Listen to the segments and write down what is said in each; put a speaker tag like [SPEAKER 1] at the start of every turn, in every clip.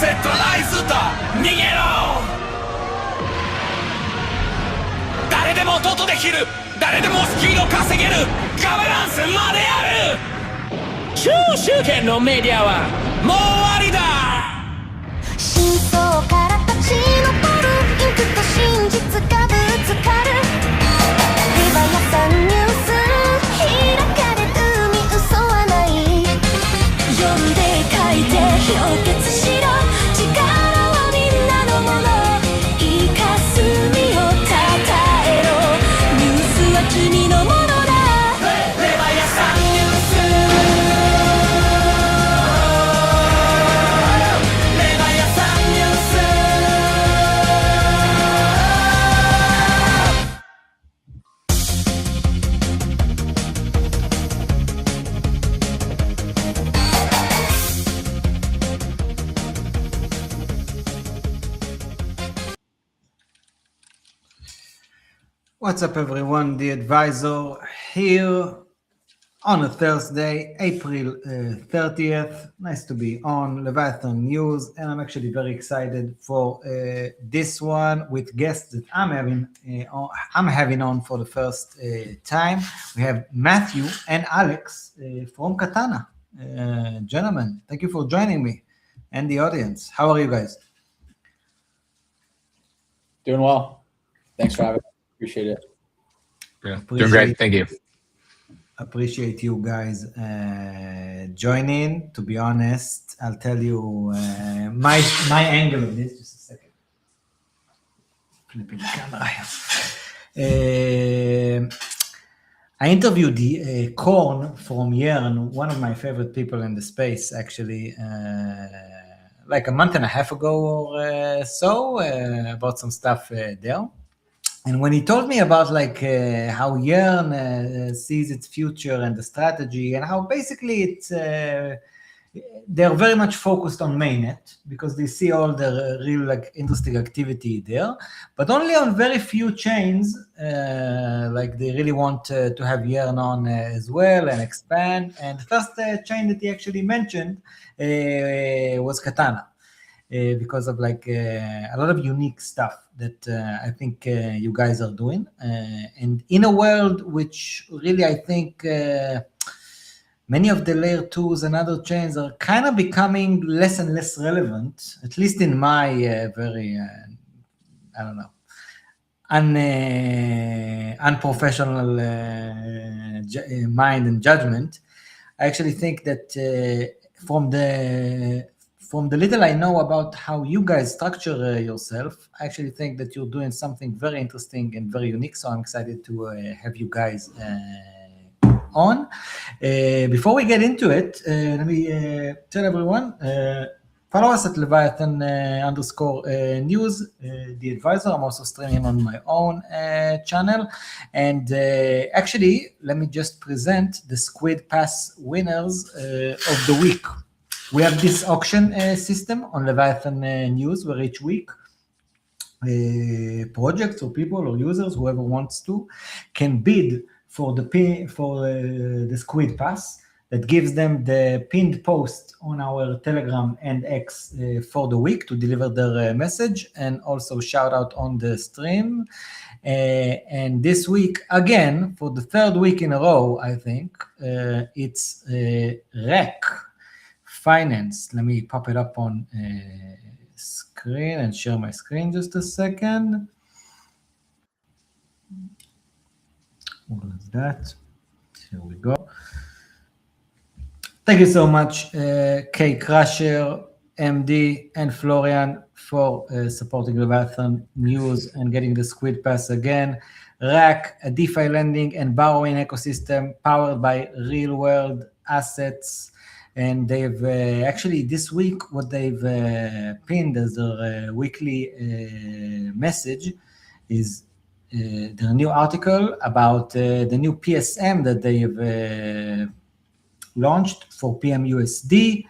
[SPEAKER 1] セットライズと逃げろ。誰でもドットできる、誰でもスピード稼げる、ガバナンスまである。中集権のメディアはもう終わりだ。
[SPEAKER 2] 真相から立ち上るインクと真実がぶつかる。リバヤさんニュース開かれるに嘘はない。読んで書いて氷結しろ。力はみんなのもの。いい霞をたたえろ。ニュースは君のものだ。レバヤさんニュース。レバヤさんニュース。
[SPEAKER 3] What's up, everyone? DAdvisoor here on a Thursday, April 30th. Nice to be on Leviathan News, and I'm actually very excited for this one with guests that I'm having on for the first time. We have Matthew and Alex from Katana. Gentlemen, thank you for joining me and the audience. How are you guys?
[SPEAKER 4] Doing well. Thanks for having me. Appreciate it.
[SPEAKER 5] Yeah, doing great. Thank you.
[SPEAKER 3] Appreciate you guys joining. To be honest, I'll tell you my angle of this. Just a second. Flipping the camera here. I interviewed the Korn from Yearn, one of my favorite people in the space, actually, like a month and a half ago or so, about some stuff there. And when he told me about like how Yearn sees its future and the strategy, and how basically it's they're very much focused on mainnet because they see all the real like interesting activity there, but only on very few chains. Like they really want to have Yearn on as well and expand. And the first chain that he actually mentioned was Katana. Because of like a lot of unique stuff that I think you guys are doing. And in a world which really I think many of the layer 2s and other chains are kind of becoming less and less relevant, at least in my very, I don't know, unprofessional mind and judgment. I actually think that from the little I know about how you guys structure yourself, I actually think that you're doing something very interesting and very unique. So I'm excited to have you guys on. Before we get into it, let me tell everyone, follow us at Leviathan _news, DAdvisoor. I'm also streaming on my own channel. And actually, let me just present the SQUID Pass winners of the week. We have this auction system on Leviathan News where each week projects or people or users, whoever wants to, can bid for the SQUID Pass that gives them the pinned post on our Telegram and X for the week to deliver their message and also shout out on the stream. And this week, again, for the third week in a row, I think, it's RAAC. Finance. Let me pop it up on screen and share my screen just a second. What is that? Here we go. Thank you so much, K Crusher, MD, and Florian for supporting Leviathan News and getting the SQUID Pass again. RAAC, a DeFi lending and borrowing ecosystem powered by real-world assets. And they've actually this week, what they've pinned as their weekly message is their new article about the new PSM that they've launched for PMUSD.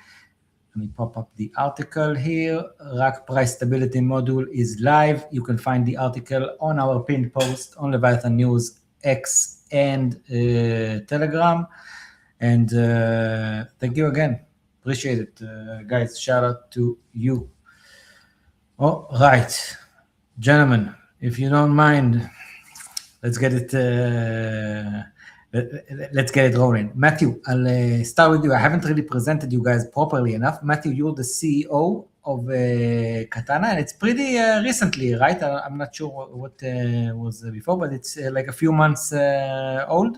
[SPEAKER 3] Let me pop up the article here. RAAC price stability module is live. You can find the article on our pinned post on Leviathan News, X, and Telegram. And thank you again. Appreciate it, guys. Shout out to you. All right, gentlemen, if you don't mind, let's get it. Let's get it rolling. Matthew, I'll start with you. I haven't really presented you guys properly enough. Matthew, you're the CEO of Katana, and it's pretty recently, right? I'm not sure what was before, but it's like a few months old.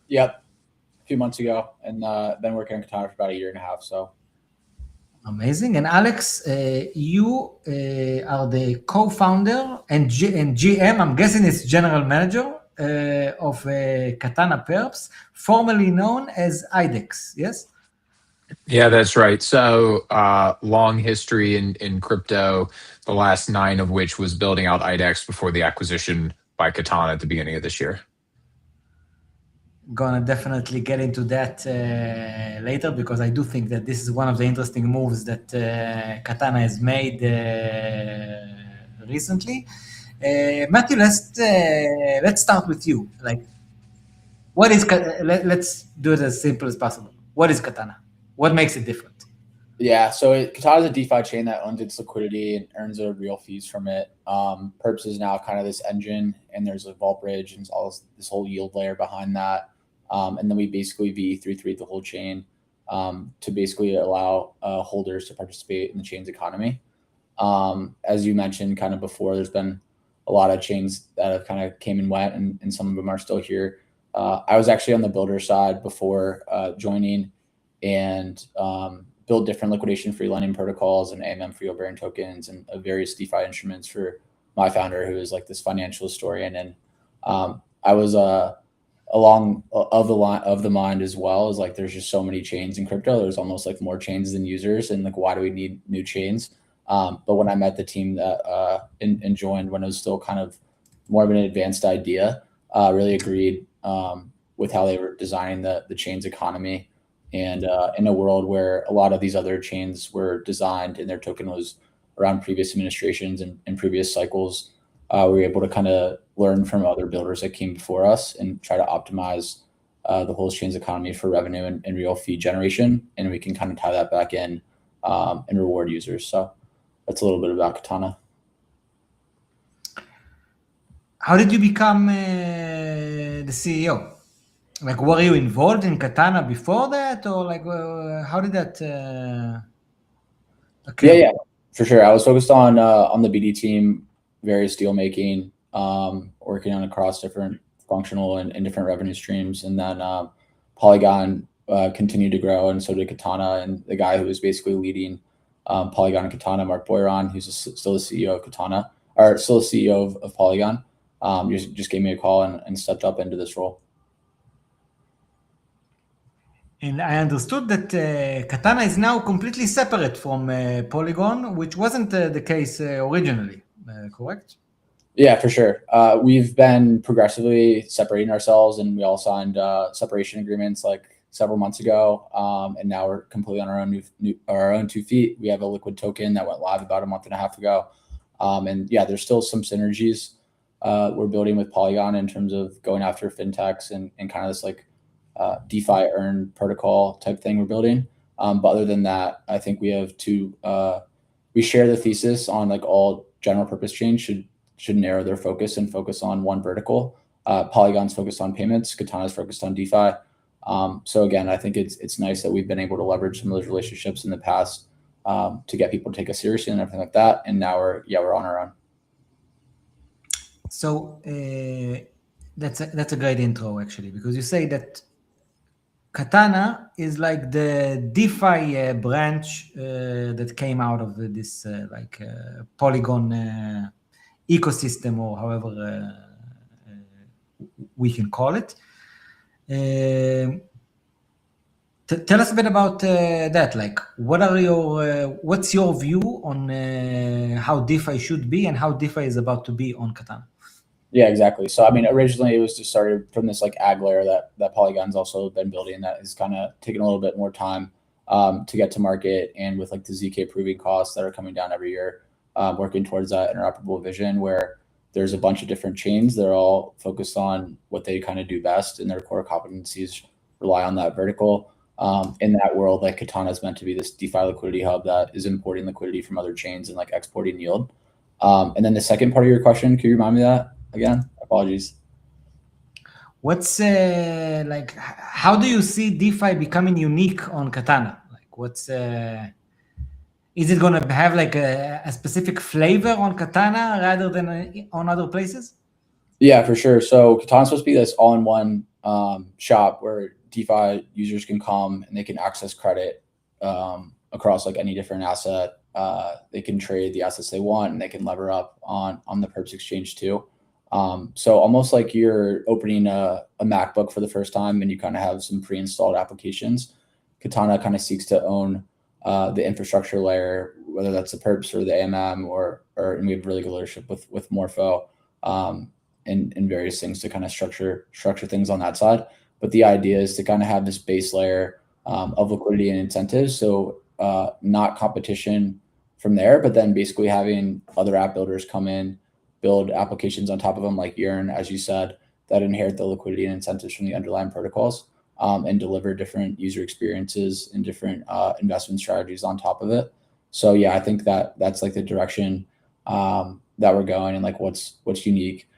[SPEAKER 4] Yep, a few months ago, and been working on Katana for about a year and a half. So
[SPEAKER 3] amazing. And Alex, you are the co-founder and GM. I'm guessing it's general manager of Katana Perps, formerly known as IDEX. Yes.
[SPEAKER 5] Yeah, that's right. So long history in crypto, the last 9 of which was building out IDEX before the acquisition by Katana at the beginning of this year.
[SPEAKER 3] Gonna definitely get into that later, because I do think that this is one of the interesting moves that Katana has made recently. Matthew, let's start with you. Like, what is let's do it as simple as possible. What is Katana? What makes it different?
[SPEAKER 4] yeah, so Katana is a DeFi chain that owns its liquidity and earns real fees from it. Perps is now kind of this engine, and there's a vault bridge and all this whole yield layer behind that. And then we basically V33 the whole chain to basically allow holders to participate in the chain's economy. As you mentioned kind of before, there's been a lot of chains that have kind of came and went, and some of them are still here. I was actually on the builder side before joining, and build different liquidation-free lending protocols and AMM-free overbearing tokens and various DeFi instruments for my founder, who is like this financial historian. And I was along of the mind as well, as like there's just so many chains in crypto. There's almost like more chains than users, and like why do we need new chains? But when I met the team that and joined when it was still kind of more of an advanced idea, really agreed with how they were designing the chain's economy. And in a world where a lot of these other chains were designed and their token was around previous administrations and previous cycles, we were able to kind of learn from other builders that came before us and try to optimize the whole chain's economy for revenue and real fee generation. And we can kind of tie that back in and reward users. So that's a little bit about Katana.
[SPEAKER 3] How did you become the CEO? Like, were you involved in Katana before that, or like, how did that occur?
[SPEAKER 4] Yeah, for sure. I was focused on the BD team, various deal making, working on across different functional and different revenue streams. And then Polygon continued to grow, and so did Katana. And the guy who was basically leading Polygon and Katana, Mark Boyron, who's still the CEO of Katana, or still the CEO of Polygon, just gave me a call and stepped up into this role.
[SPEAKER 3] And I understood that Katana is now completely separate from Polygon, which wasn't the case originally, correct?
[SPEAKER 4] Yeah, for sure. We've been progressively separating ourselves, and we all signed separation agreements like several months ago. And now we're completely on our own 2 feet. We have a liquid token that went live about a month and a half ago. And yeah, there's still some synergies we're building with Polygon in terms of going after fintechs and kind of this like DeFi earn protocol type thing we're building. But other than that, I think we have we share the thesis on like all general purpose chains should narrow their focus and focus on one vertical. Polygon's focused on payments, Katana's focused on DeFi. So again, I think it's nice that we've been able to leverage some of those relationships in the past to get people to take us seriously and everything like that. And now we're on our own.
[SPEAKER 3] So that's a great intro, actually, because you say that Katana is like the DeFi branch that came out of this Polygon ecosystem, or however we can call it. Tell us a bit about that. Like, what's your view on how DeFi should be and how DeFi is about to be on Katana?
[SPEAKER 4] Yeah, exactly. So, I mean, originally it was just started from this like ag layer that Polygon's also been building that has kind of taken a little bit more time to get to market, and with like the ZK proving costs that are coming down every year, working towards that interoperable vision where there's a bunch of different chains. They're all focused on what they kind of do best, and their core competencies rely on that vertical. in that world, like Katana is meant to be this DeFi liquidity hub that is importing liquidity from other chains and like exporting yield. And then the second part of your question, can you remind me of that again? Apologies.
[SPEAKER 3] What's like? How do you see DeFi becoming unique on Katana? Like, what's is it going to have like a specific flavor on Katana rather than on other places?
[SPEAKER 4] Yeah, for sure. So Katana's supposed to be this all-in-one shop where DeFi users can come and they can access credit across like any different asset. They can trade the assets they want and they can lever up on the Perps exchange too. So almost like you're opening a MacBook for the first time and you kind of have some pre-installed applications. Katana kind of seeks to own the infrastructure layer, whether that's the Perps or the AMM and we have really good leadership with Morpho and various things to kind of structure things on that side. But the idea is to kind of have this base layer of liquidity and incentives. So not competition from there, but then basically having other app builders come in, build applications on top of them, like Wearn, as you said, that inherit the liquidity and incentives from the underlying protocols and deliver different user experiences and different investment strategies on top of it. So yeah, I think that's like the direction that we're going, and like what's unique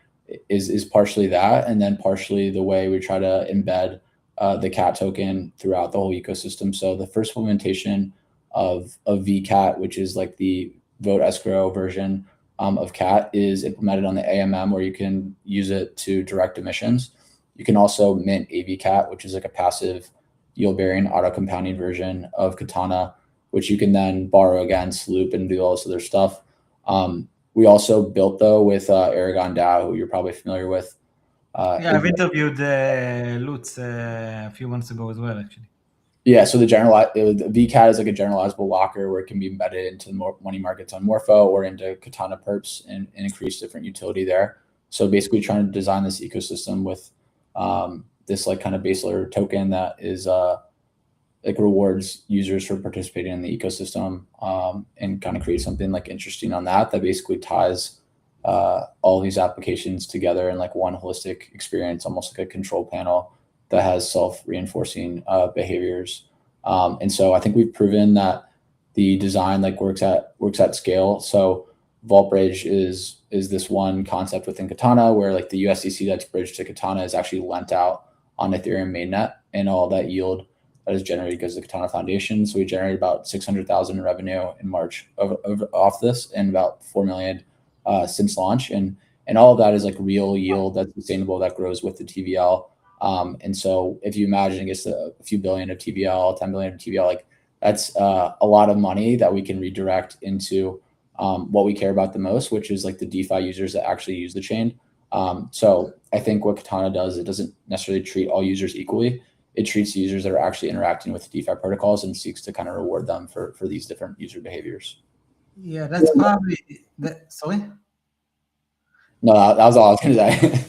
[SPEAKER 4] is partially that, and then partially the way we try to embed the vKAT token throughout the whole ecosystem. So the first implementation of vKAT, which is like the vote escrow version of vKAT, is implemented on the AMM, where you can use it to direct emissions. You can also mint a vKAT, which is like a passive yield-bearing auto-compounding version of Katana, which you can then borrow against, loop, and do all this other stuff. We also built, though, with Aragon DAO, who you're probably familiar with.
[SPEAKER 3] Yeah, I've interviewed Lutz a few months ago as well, actually.
[SPEAKER 4] Yeah, so the vKAT is like a generalizable locker where it can be embedded into money markets on Morpho or into Katana Perps and increase different utility there. So basically trying to design this ecosystem with this like kind of base layer token that is like rewards users for participating in the ecosystem and kind of create something like interesting on that basically ties all these applications together in like one holistic experience, almost like a control panel that has self-reinforcing behaviors. And so I think we've proven that the design like works at scale. So Vault Bridge is this one concept within Katana where like the USDC that's bridged to Katana is actually lent out on Ethereum mainnet, and all that yield that is generated goes to the Katana Foundation. So we generated about 600,000 in revenue in March off this, and about 4 million since launch. And all of that is like real yield that's sustainable, that grows with the TVL. And so if you imagine it gets a few billion of TVL, 10 billion of TVL, like that's a lot of money that we can redirect into what we care about the most, which is like the DeFi users that actually use the chain. So I think what Katana does, it doesn't necessarily treat all users equally. It treats users that are actually interacting with DeFi protocols and seeks to kind of reward them for these different user behaviors.
[SPEAKER 3] Yeah, that's probably sorry?
[SPEAKER 4] No, that was all I was going to say.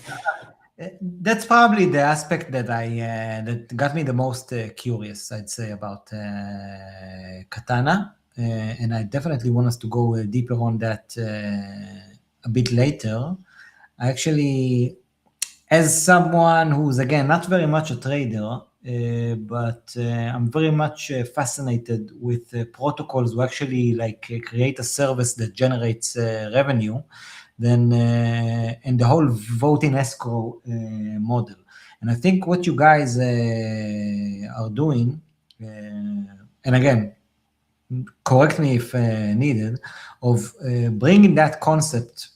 [SPEAKER 3] That's probably the aspect that that got me the most curious, I'd say, about Katana, and I definitely want us to go deeper on that a bit later. Actually, as someone who's again not very much a trader, but I'm very much fascinated with protocols who actually like create a service that generates revenue. Then and the whole voting escrow model. And I think what you guys are doing, and again, correct me if needed, of bringing that concept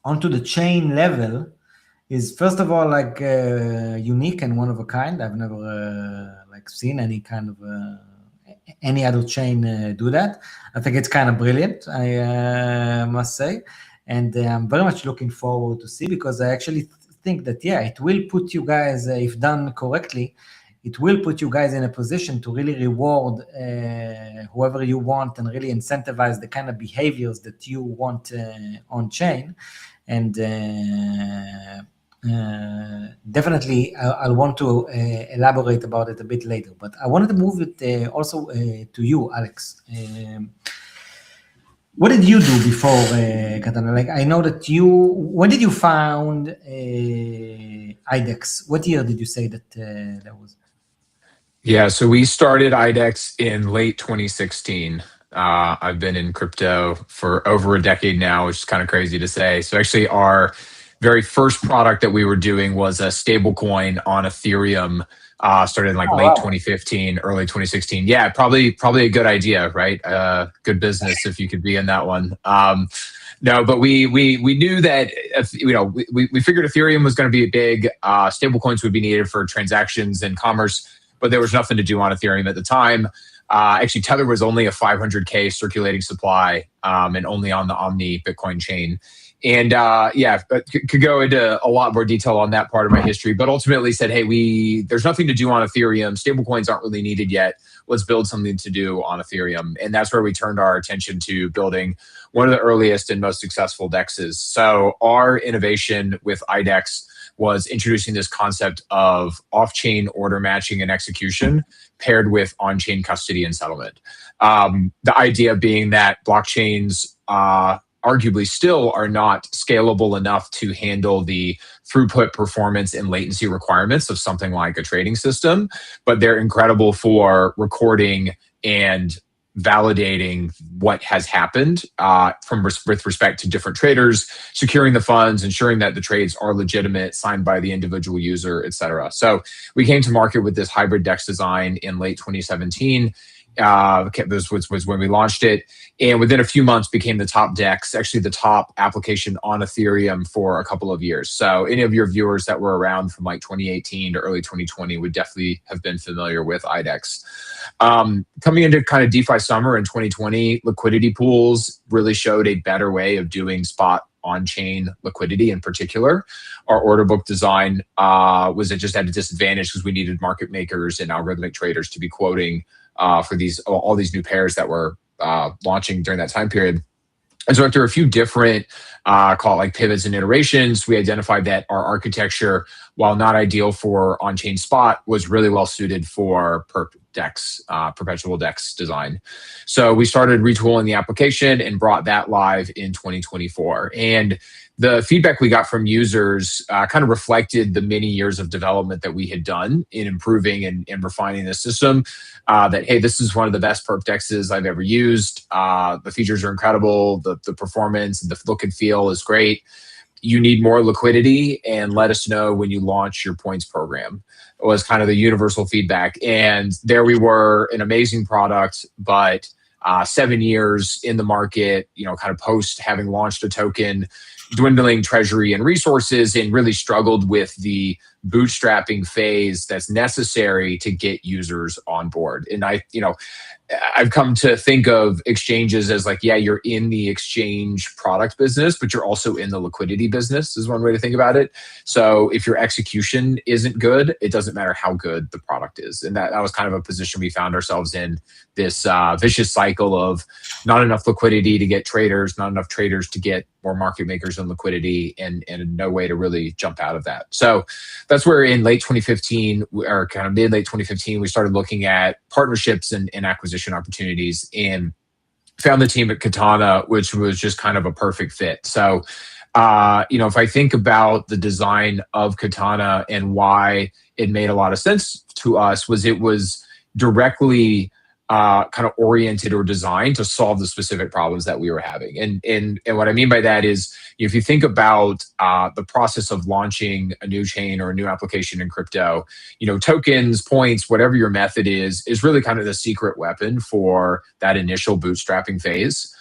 [SPEAKER 3] onto the chain level is first of all like unique and one of a kind. I've never like seen any kind of any other chain do that. I think it's kind of brilliant, I must say. And I'm very much looking forward to see, because I actually think that, yeah, it will put you guys, if done correctly, it will put you guys in a position to really reward whoever you want and really incentivize the kind of behaviors that you want on chain. And definitely I'll want to elaborate about it a bit later. But I wanted to move it also to you, Alex. What did you do before Katana? Like, I know that when did you found IDEX? What year did you say that was?
[SPEAKER 5] Yeah, so we started IDEX in late 2016. I've been in crypto for over a decade now, which is kind of crazy to say. So actually, our very first product that we were doing was a stablecoin on Ethereum. Started in like
[SPEAKER 4] Oh,
[SPEAKER 5] late
[SPEAKER 4] wow.
[SPEAKER 5] 2015, early 2016. Yeah, probably a good idea, right? Good business if you could be in that one. No, but we knew that we figured Ethereum was going to be big. Stablecoins would be needed for transactions and commerce, but there was nothing to do on Ethereum at the time. Actually, Tether was only a 500K circulating supply and only on the Omni Bitcoin chain. And but could go into a lot more detail on that part of my history, but ultimately said, hey, there's nothing to do on Ethereum. Stablecoins aren't really needed yet. Let's build something to do on Ethereum. And that's where we turned our attention to building one of the earliest and most successful DEXs. So our innovation with IDEX was introducing this concept of off-chain order matching and execution paired with on-chain custody and settlement. The idea being that blockchains arguably still are not scalable enough to handle the throughput, performance, and latency requirements of something like a trading system, but they're incredible for recording and validating what has happened with respect to different traders, securing the funds, ensuring that the trades are legitimate, signed by the individual user, et cetera. So we came to market with this hybrid DEX design in late 2017. This was when we launched it, and within a few months became the top DEX, actually the top application on Ethereum for a couple of years. So any of your viewers that were around from like 2018 to early 2020 would definitely have been familiar with IDEX. Coming into kind of DeFi summer in 2020, liquidity pools really showed a better way of doing spot on-chain liquidity in particular. Our order book design was it just at a disadvantage because we needed market makers and algorithmic traders to be quoting for all these new pairs that were launching during that time period. And so after a few different call it like pivots and iterations, we identified that our architecture, while not ideal for on-chain spot, was really well suited for perp DEX, perpetual DEX design. So we started retooling the application and brought that live in 2024. And the feedback we got from users kind of reflected the many years of development that we had done in improving and refining the system. That, hey, this is one of the best perp DEXs I've ever used. The features are incredible. The performance, the look and feel is great. You need more liquidity, and let us know when you launch your points program. It was kind of the universal feedback. And there we were, an amazing product, but 7 years in the market, kind of post having launched a token, dwindling treasury and resources, and really struggled with the bootstrapping phase that's necessary to get users on board. And I've come to think of exchanges as like, yeah, you're in the exchange product business, but you're also in the liquidity business is one way to think about it. So if your execution isn't good, it doesn't matter how good the product is. And that was kind of a position we found ourselves in, this vicious cycle of not enough liquidity to get traders, not enough traders to get more market makers and liquidity, and no way to really jump out of that. So that's where in late 2015, or kind of mid-late 2015, we started looking at partnerships and acquisition opportunities, and found the team at Katana, which was just kind of a perfect fit. So, if I think about the design of Katana and why it made a lot of sense to us, it was directly kind of oriented or designed to solve the specific problems that we were having. And what I mean by that is, if you think about the process of launching a new chain or a new application in crypto, tokens, points, whatever your method is really kind of the secret weapon for that initial bootstrapping phase.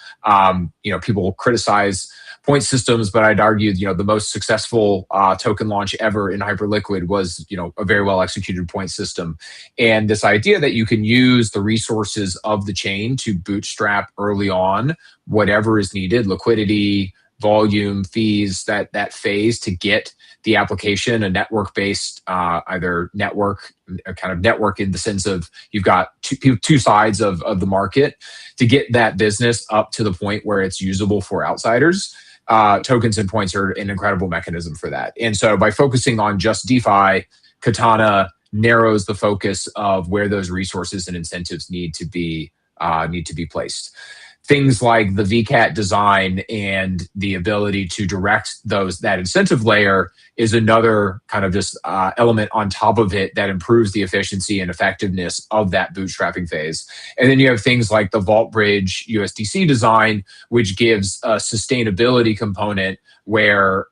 [SPEAKER 5] People will criticize point systems, but I'd argue, the most successful token launch ever in Hyperliquid was, a very well executed point system. And this idea that you can use the resources of the chain to bootstrap early on whatever is needed, liquidity, volume, fees, that phase to get the application, a network-based, either network, a kind of network in the sense of you've got two sides of the market, to get that business up to the point where it's usable for outsiders. Tokens and points are an incredible mechanism for that. And so by focusing on just DeFi, Katana narrows the focus of where those resources and incentives need to be placed. things like the vKAT design and the ability to direct that incentive layer is another kind of just element on top of it that improves the efficiency and effectiveness of that bootstrapping phase. And then you have things like the Vault Bridge USDC design, which gives a sustainability component where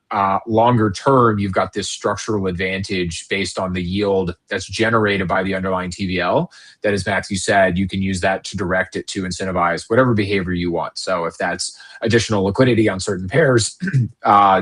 [SPEAKER 5] longer term, you've got this structural advantage based on the yield that's generated by the underlying TVL. That, as Matthew said, you can use that to direct it to incentivize whatever behavior you want. So if that's additional liquidity on certain pairs,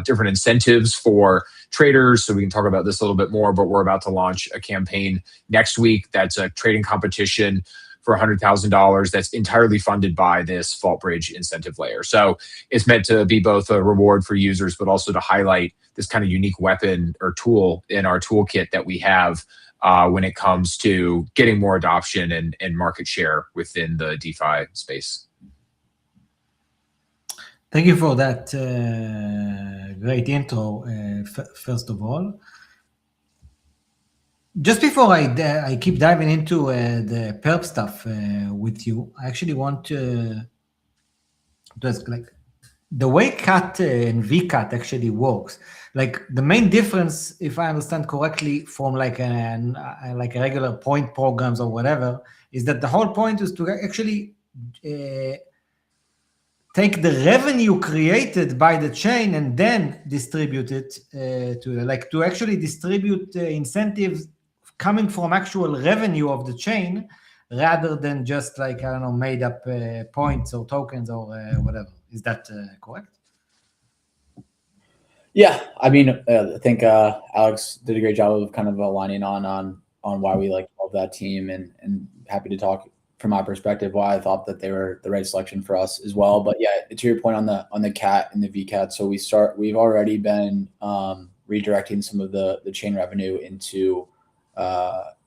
[SPEAKER 5] different incentives for traders. So we can talk about this a little bit more, but we're about to launch a campaign next week. That's a trading competition for $100,000 that's entirely funded by this Vault Bridge incentive layer. So it's meant to be both a reward for users, but also to highlight this kind of unique weapon or tool in our toolkit that we have when it comes to getting more adoption and market share within the DeFi space.
[SPEAKER 3] Thank you for that great intro, first of all. Just before I keep diving into the perp stuff with you, I actually want to ask, like, the way CAT and vKAT actually works. Like, the main difference, if I understand correctly, from like a regular point programs or whatever, is that the whole point is to actually take the revenue created by the chain and then distribute it to actually distribute incentives coming from actual revenue of the chain, rather than just like, I don't know, made up points or tokens or whatever. Is that correct?
[SPEAKER 4] Yeah, I mean, I think Alex did a great job of kind of aligning on why we like love that team, and happy to talk from my perspective why I thought that they were the right selection for us as well. But yeah, to your point on the CAT and the vKAT, so we've already been redirecting some of the chain revenue into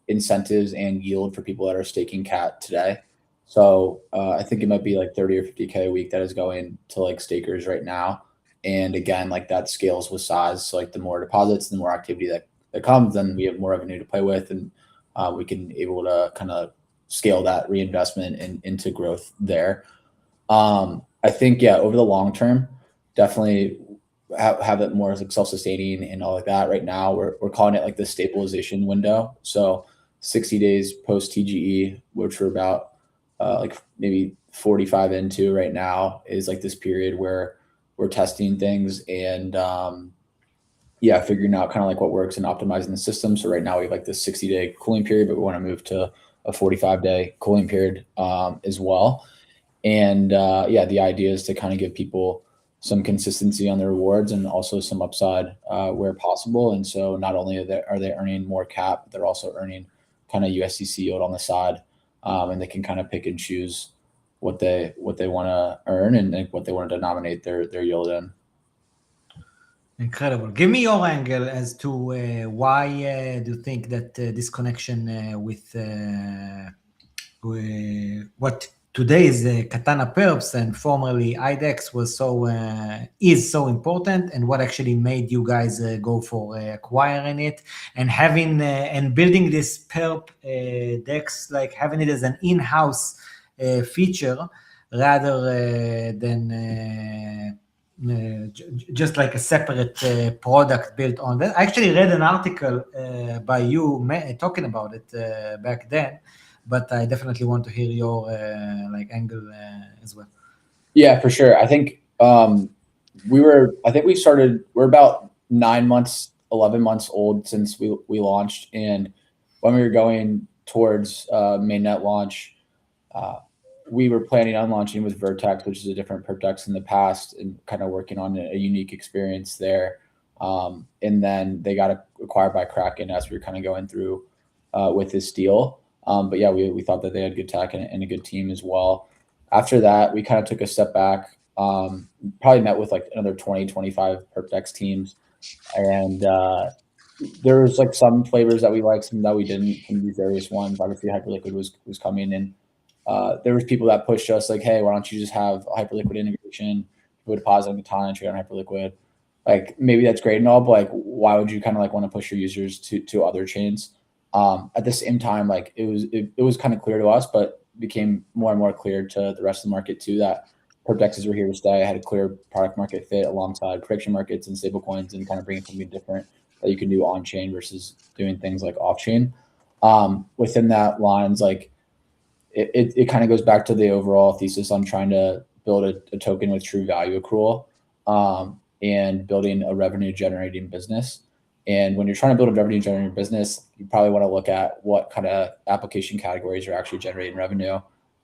[SPEAKER 4] incentives and yield for people that are staking CAT today. So I think it might be like 30 or 50K a week that is going to like stakers right now. And again, like that scales with size. So like the more deposits, the more activity that comes, then we have more revenue to play with, and we can able to kind of scale that reinvestment into growth there. I think, yeah, over the long term, definitely have it more like self-sustaining and all like that. Right now, we're calling it like the stabilization window. So 60 days post TGE, which we're about like maybe 45 into right now, is like this period where we're testing things and yeah, figuring out kind of like what works and optimizing the system. So right now we have like this 60-day cooling period, but we want to move to a 45-day cooling period as well. And yeah, the idea is to kind of give people some consistency on the rewards and also some upside where possible. And so not only are they earning more CAP, but they're also earning kind of USDC yield on the side, and they can kind of pick and choose what they want to earn and what they want to denominate their yield in.
[SPEAKER 3] Incredible. Give me your angle as to why do you think that this connection with what today is Katana Perps and formerly IDEX is so important, and what actually made you guys go for acquiring it and having and building this perp DEX, like having it as an in-house feature rather than just like a separate product built on that. I actually read an article by you talking about it back then, but I definitely want to hear your like angle as well.
[SPEAKER 4] Yeah, for sure. I think we're about 9 months, 11 months old since we launched. And when we were going towards mainnet launch, we were planning on launching with Vertex, which is a different perp DEX in the past, and kind of working on a unique experience there. And then they got acquired by Kraken as we were kind of going through with this deal. But yeah, we thought that they had good tech and a good team as well. After that, we kind of took a step back, probably met with like another 20, 25 perp DEX teams. And there was like some flavors that we liked, some that we didn't, from these various ones. Obviously, Hyperliquid was coming in. There was people that pushed us like, hey, why don't you just have a Hyperliquid integration, put a deposit on Katana and trade on Hyperliquid? Like, maybe that's great and all, but like, why would you kind of like want to push your users to other chains? At the same time, like it was kind of clear to us, but became more and more clear to the rest of the market too, that perp dexes were here to stay. I had a clear product market fit alongside prediction markets and stablecoins, and kind of bringing something different that you can do on chain versus doing things like off chain. Within that lines, like it kind of goes back to the overall thesis on trying to build a token with true value accrual, and building a revenue generating business. And when you're trying to build a revenue generating business, you probably want to look at what kind of application categories are actually generating revenue,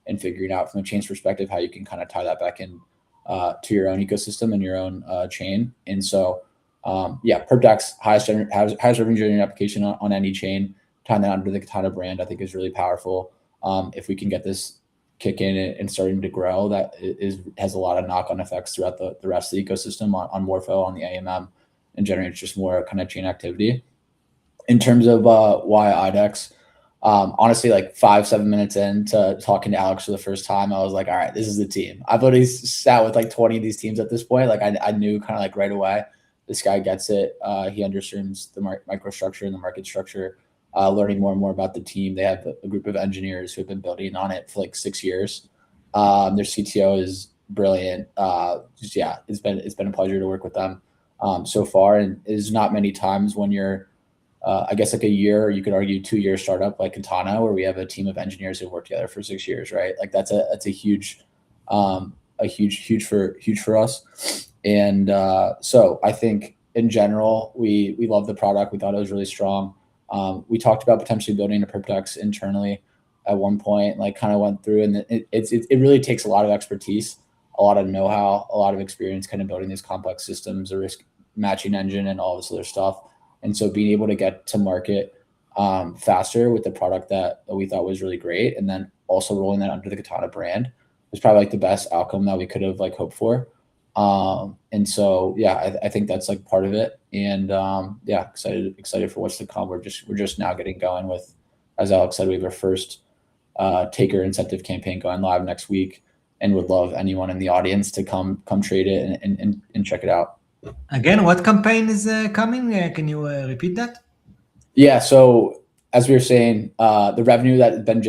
[SPEAKER 4] and figuring out from a chain's perspective how you can kind of tie that back in to your own ecosystem and your own chain. And so, PerpDex, highest revenue generating application on any chain, tying that under the Katana brand, I think is really powerful. If we can get this kick in and starting to grow, that has a lot of knock-on effects throughout the rest of the ecosystem on Morpho, on the AMM, and generates just more kind of chain activity. In terms of why IDEX, honestly, like 5-7 minutes into talking to Alex for the first time, I was like, all right, this is the team. I've already sat with like 20 of these teams at this point. Like I knew kind of like right away, this guy gets it. He understands the microstructure and the market structure. Learning more and more about the team. They have a group of engineers who have been building on it for like 6 years. Their CTO is brilliant. It's been a pleasure to work with them so far. And there's not many times when you're, I guess like a year, or you could argue 2-year startup like Katana, where we have a team of engineers who worked together for 6 years, right? Like that's a huge for us. And so I think in general, we love the product. We thought it was really strong. We talked about potentially building a perpdex internally at one point, like kind of went through, and it really takes a lot of expertise, a lot of know-how, a lot of experience kind of building these complex systems, a risk matching engine, and all this other stuff. And so being able to get to market faster with the product that we thought was really great, and then also rolling that under the Katana brand was probably like the best outcome that we could have like hoped for. And so, I think that's like part of it. And excited for what's to come. We're just now getting going with, as Alex said, we have our first taker incentive campaign going live next week, and would love anyone in the audience to come trade it and check it out.
[SPEAKER 3] Again, what campaign is coming? Can you repeat that?
[SPEAKER 4] Yeah. So as we were saying, the revenue that has been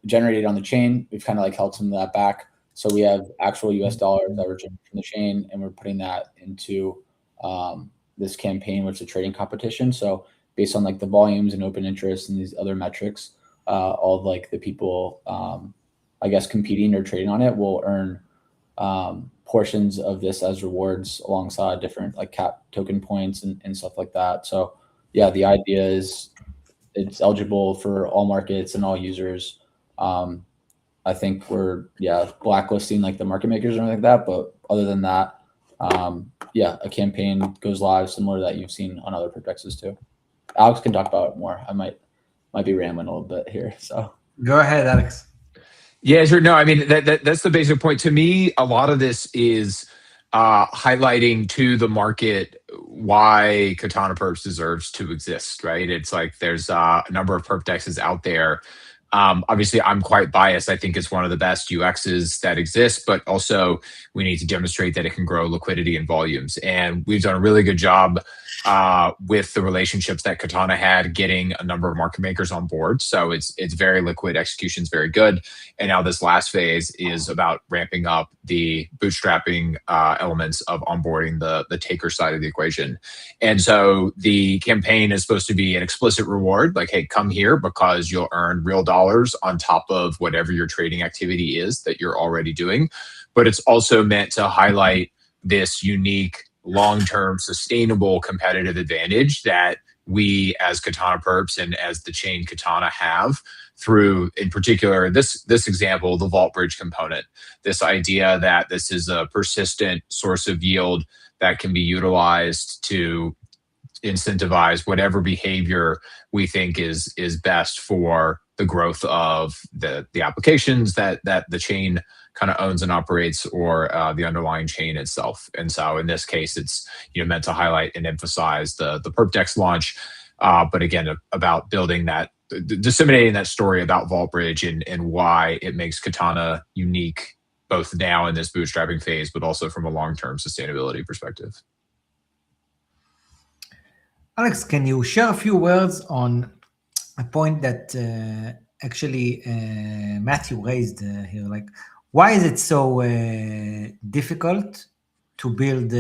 [SPEAKER 4] generated on the chain, we've kind of like held some of that back. So we have actual US dollars that we're generating from the chain, and we're putting that into this campaign, which is a trading competition. So based on like the volumes and open interest and these other metrics, all of like the people, I guess, competing or trading on it will earn portions of this as rewards alongside different like CAT token points and stuff like that. So yeah, the idea is it's eligible for all markets and all users. I think we're blacklisting like the market makers or anything like that. But other than that, a campaign goes live similar to that you've seen on other perpdexes too. Alex can talk about it more. I might be rambling a little bit here. So
[SPEAKER 3] go ahead, Alex.
[SPEAKER 5] Yeah, sure. No, I mean that's the basic point. To me, a lot of this is highlighting to the market why Katana Perps deserves to exist, right? It's like there's a number of perpdexes out there. Obviously, I'm quite biased. I think it's one of the best UXs that exists, but also we need to demonstrate that it can grow liquidity and volumes. And we've done a really good job with the relationships that Katana had, getting a number of market makers on board. So it's very liquid, execution's very good. And now this last phase is about ramping up the bootstrapping elements of onboarding the taker side of the equation. And so the campaign is supposed to be an explicit reward, like, hey, come here because you'll earn real dollars on top of whatever your trading activity is that you're already doing. But it's also meant to highlight this unique, long-term, sustainable competitive advantage that we as Katana Perps and as the chain Katana have through, in particular, this example, the vault bridge component, this idea that this is a persistent source of yield that can be utilized to incentivize whatever behavior we think is best for the growth of the applications that the chain kind of owns and operates, or the underlying chain itself. And so in this case, it's meant to highlight and emphasize the perpdex launch, but again, about building that, disseminating that story about vault bridge and why it makes Katana unique, both now in this bootstrapping phase, but also from a long-term sustainability perspective.
[SPEAKER 3] Alex, can you share a few words on a point that actually Matthew raised here? Like, Why is it so difficult to build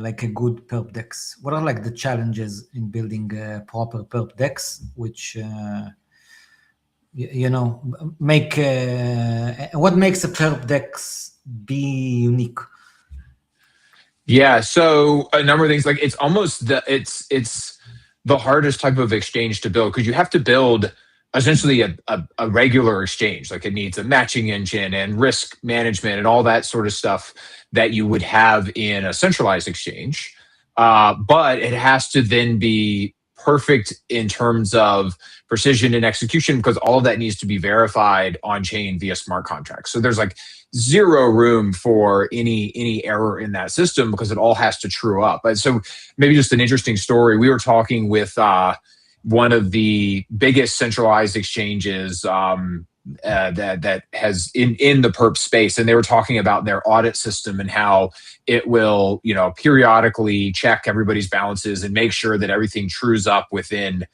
[SPEAKER 3] like a good perp dex? What are like the challenges in building proper perp dex, which make what makes a perp dex be unique?
[SPEAKER 5] Yeah, so a number of things. Like it's almost it's the hardest type of exchange to build because you have to build essentially a regular exchange. Like it needs a matching engine and risk management and all that sort of stuff that you would have in a centralized exchange. But it has to then be perfect in terms of precision and execution because all of that needs to be verified on chain via smart contracts. So there's like zero room for any error in that system because it all has to true up. But so maybe just an interesting story. We were talking with one of the biggest centralized exchanges that has in the perp space, and they were talking about their audit system and how it will periodically check everybody's balances and make sure that everything trues up within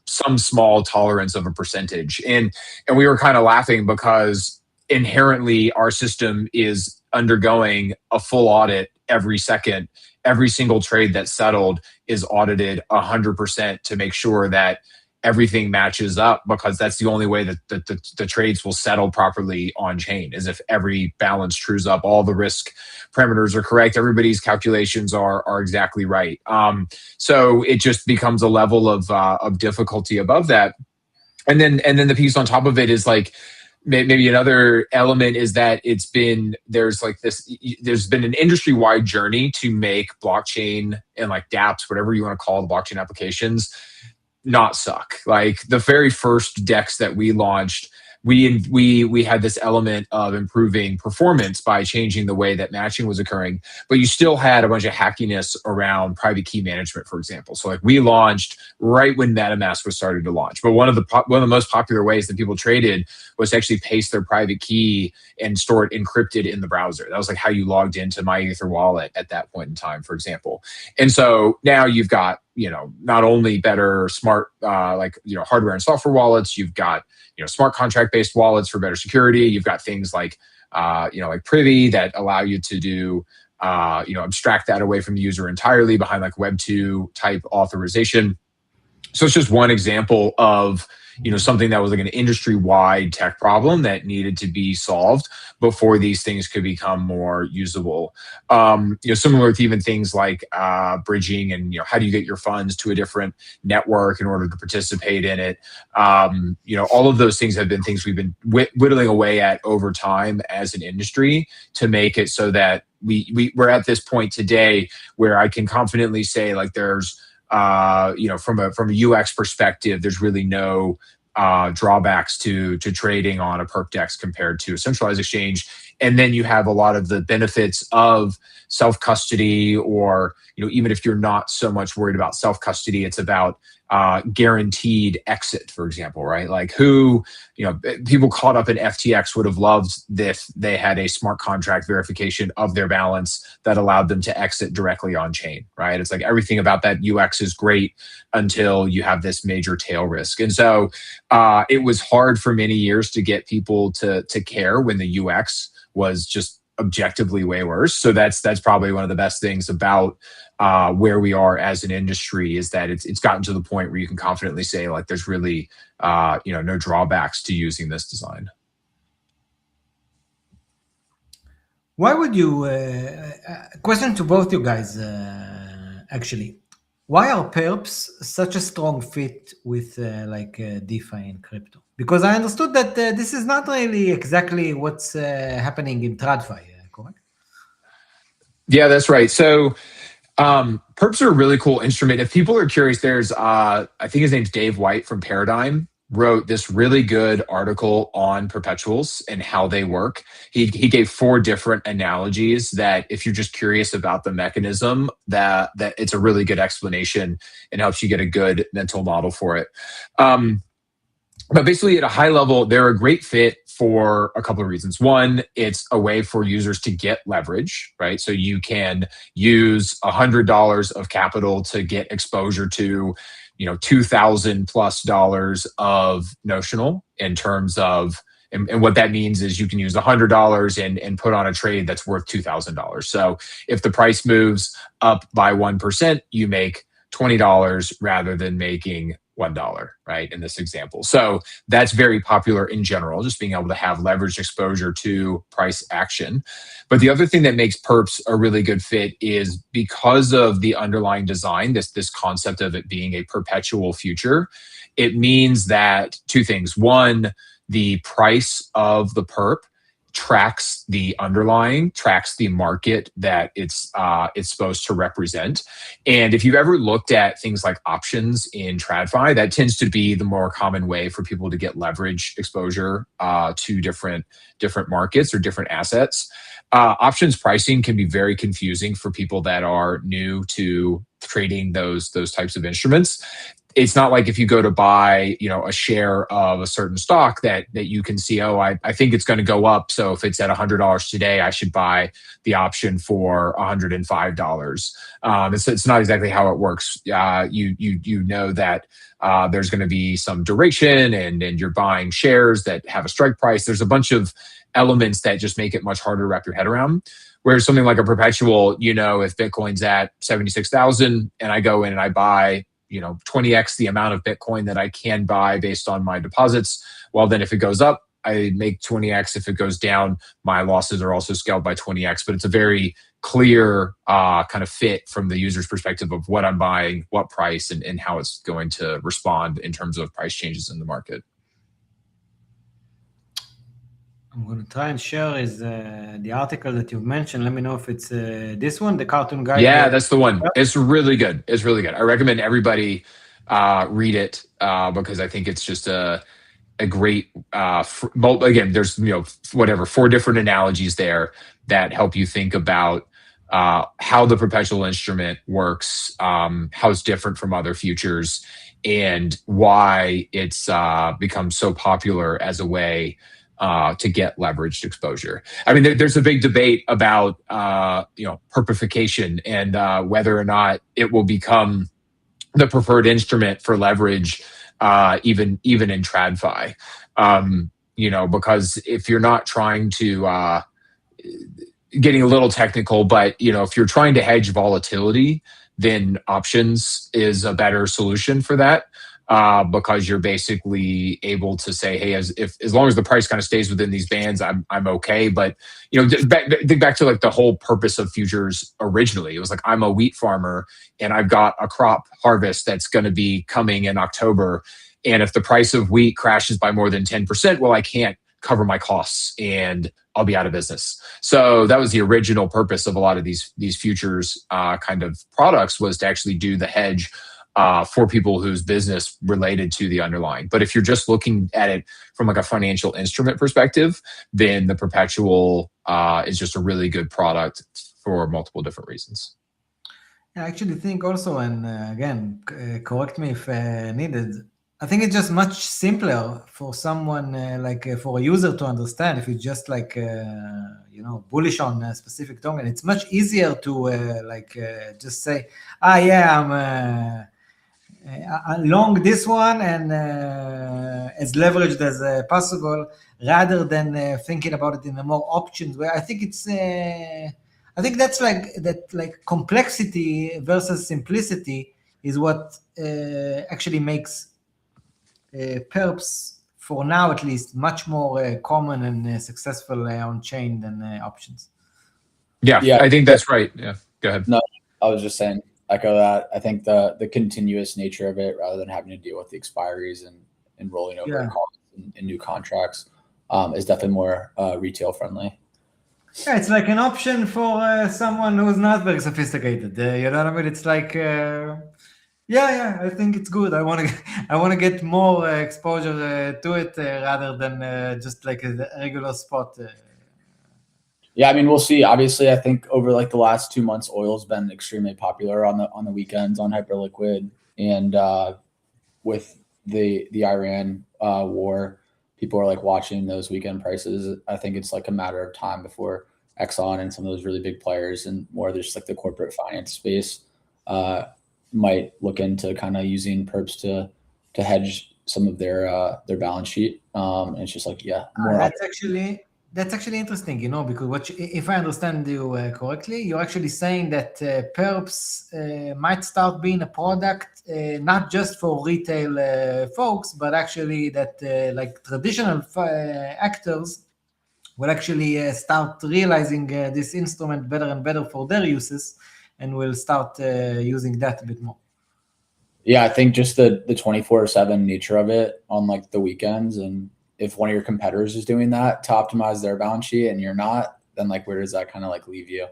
[SPEAKER 5] some small tolerance of a percentage. And we were kind of laughing because inherently our system is undergoing a full audit every second. Every single trade that's settled is audited 100% to make sure that everything matches up, because that's the only way that the trades will settle properly on chain, is if every balance trues up, all the risk parameters are correct, everybody's calculations are exactly right. So it just becomes a level of difficulty above that. And then the piece on top of it is like, maybe another element is that there's been an industry-wide journey to make blockchain and like dApps, whatever you want to call the blockchain applications, not suck. Like the very first DEX that we launched, we had this element of improving performance by changing the way that matching was occurring, but you still had a bunch of hackiness around private key management, for example. So like we launched right when MetaMask was starting to launch, but one of the most popular ways that people traded was to actually paste their private key and store it encrypted in the browser. That was like how you logged into my Ether wallet at that point in time, for example. And so now you've got not only better smart hardware and software wallets, you've got smart contract based wallets for better security. You've got things like like Privy that allow you to do abstract that away from the user entirely behind like Web 2 type authorization. So it's just one example of something that was like an industry-wide tech problem that needed to be solved before these things could become more usable. Similar with even things like bridging and how do you get your funds to a different network in order to participate in it. All of those things have been things we've been whittling away at over time as an industry to make it so that we're at this point today where I can confidently say like there's from a UX perspective, there's really no drawbacks to trading on a perp dex compared to a centralized exchange. And then you have a lot of the benefits of self-custody, or even if you're not so much worried about self-custody, it's about guaranteed exit, for example, right? Like people caught up in FTX would have loved if they had a smart contract verification of their balance that allowed them to exit directly on chain, right? It's like everything about that UX is great until you have this major tail risk. And so it was hard for many years to get people to care when the UX was just objectively way worse. So that's probably one of the best things about where we are as an industry, is that it's gotten to the point where you can confidently say like there's really no drawbacks to using this design.
[SPEAKER 3] Why would you? Question to both you guys, actually. Why are perps such a strong fit with DeFi and crypto? Because I understood that this is not really exactly what's happening in TradFi, correct?
[SPEAKER 5] Yeah, that's right. So perps are a really cool instrument. If people are curious, there's I think his name's Dave White from Paradigm, wrote this really good article on perpetuals and how they work. He gave 4 different analogies that if you're just curious about the mechanism, that it's a really good explanation and helps you get a good mental model for it. But basically at a high level, they're a great fit for a couple of reasons. One, it's a way for users to get leverage, right? So you can use $100 of capital to get exposure to $2,000+ of notional in terms of And what that means is you can use $100 and put on a trade that's worth $2,000. So if the price moves up by 1%, you make $20 rather than making $1, right, in this example. So that's very popular in general, just being able to have leveraged exposure to price action. But the other thing that makes perps a really good fit is because of the underlying design, this concept of it being a perpetual future, it means that two things. One, the price of the perp tracks the market that it's supposed to represent. And if you've ever looked at things like options in TradFi, that tends to be the more common way for people to get leverage exposure to different markets or different assets. Options pricing can be very confusing for people that are new to trading those types of instruments. It's not like if you go to buy, a share of a certain stock that you can see, I think it's going to go up. So if it's at $100 today, I should buy the option for $105. It's not exactly how it works. You know that there's going to be some duration and you're buying shares that have a strike price. There's a bunch of elements that just make it much harder to wrap your head around. Whereas something like a perpetual, if Bitcoin's at 76,000 and I go in and I buy 20x the amount of Bitcoin that I can buy based on my deposits. Well, then if it goes up, I make 20x. If it goes down, my losses are also scaled by 20x. But it's a very clear kind of fit from the user's perspective of what I'm buying, what price, and how it's going to respond in terms of price changes in the market.
[SPEAKER 3] I'm going to try and share the article that you've mentioned. Let me know if it's this one, the cartoon guide.
[SPEAKER 5] Yeah, that's the one. It's really good. It's really good. I recommend everybody read it because I think it's just a great, again, there's, 4 different analogies there that help you think about how the perpetual instrument works, how it's different from other futures, and why it's become so popular as a way to get leveraged exposure. I mean, there's a big debate about perpification and whether or not it will become the preferred instrument for leverage, even in TradFi. Because if you're not trying to getting a little technical, but if you're trying to hedge volatility, then options is a better solution for that. Because you're basically able to say, hey, as long as the price kind of stays within these bands, I'm okay. But think back to like the whole purpose of futures originally. It was like, I'm a wheat farmer and I've got a crop harvest that's going to be coming in October. And if the price of wheat crashes by more than 10%, well, I can't cover my costs and I'll be out of business. So that was the original purpose of a lot of these futures kind of products, was to actually do the hedge for people whose business related to the underlying. But if you're just looking at it from like a financial instrument perspective, then the perpetual is just a really good product for multiple different reasons.
[SPEAKER 3] I actually think also, and again, correct me if needed, I think it's just much simpler for someone for a user to understand. If it's just bullish on a specific token, it's much easier to just say, I'm long this one and as leveraged as possible, rather than thinking about it in a more options way. I think it's I think that's complexity versus simplicity is what actually makes perps, for now at least, much more common and successful on chain than options.
[SPEAKER 5] Yeah, I think that's right. Yeah, go ahead.
[SPEAKER 4] No, I was just saying, echo that. I think the continuous nature of it, rather than having to deal with the expiries and rolling over in new contracts, is definitely more retail friendly.
[SPEAKER 3] Yeah, it's like an option for someone who's not very sophisticated. You know what I mean? It's like, I think it's good. I want to get more exposure to it rather than just like a regular spot.
[SPEAKER 4] Yeah, I mean, we'll see. Obviously, I think over like the last 2 months, oil's been extremely popular on the weekends on Hyperliquid, and with the Iran war, people are like watching those weekend prices. I think it's like a matter of time before Exxon and some of those really big players and more just like the corporate finance space might look into kind of using perps to hedge some of their balance sheet. And it's just like, yeah, more.
[SPEAKER 3] That's actually interesting, you know, because if I understand you correctly, you're actually saying that Perps might start being a product not just for retail folks, but actually that like traditional actors will actually start realizing this instrument better and better for their uses, and will start using that a bit more.
[SPEAKER 4] Yeah, I think just the 24/7 nature of it on like the weekends, and if one of your competitors is doing that to optimize their balance sheet and you're not, then like where does that kind of like leave you?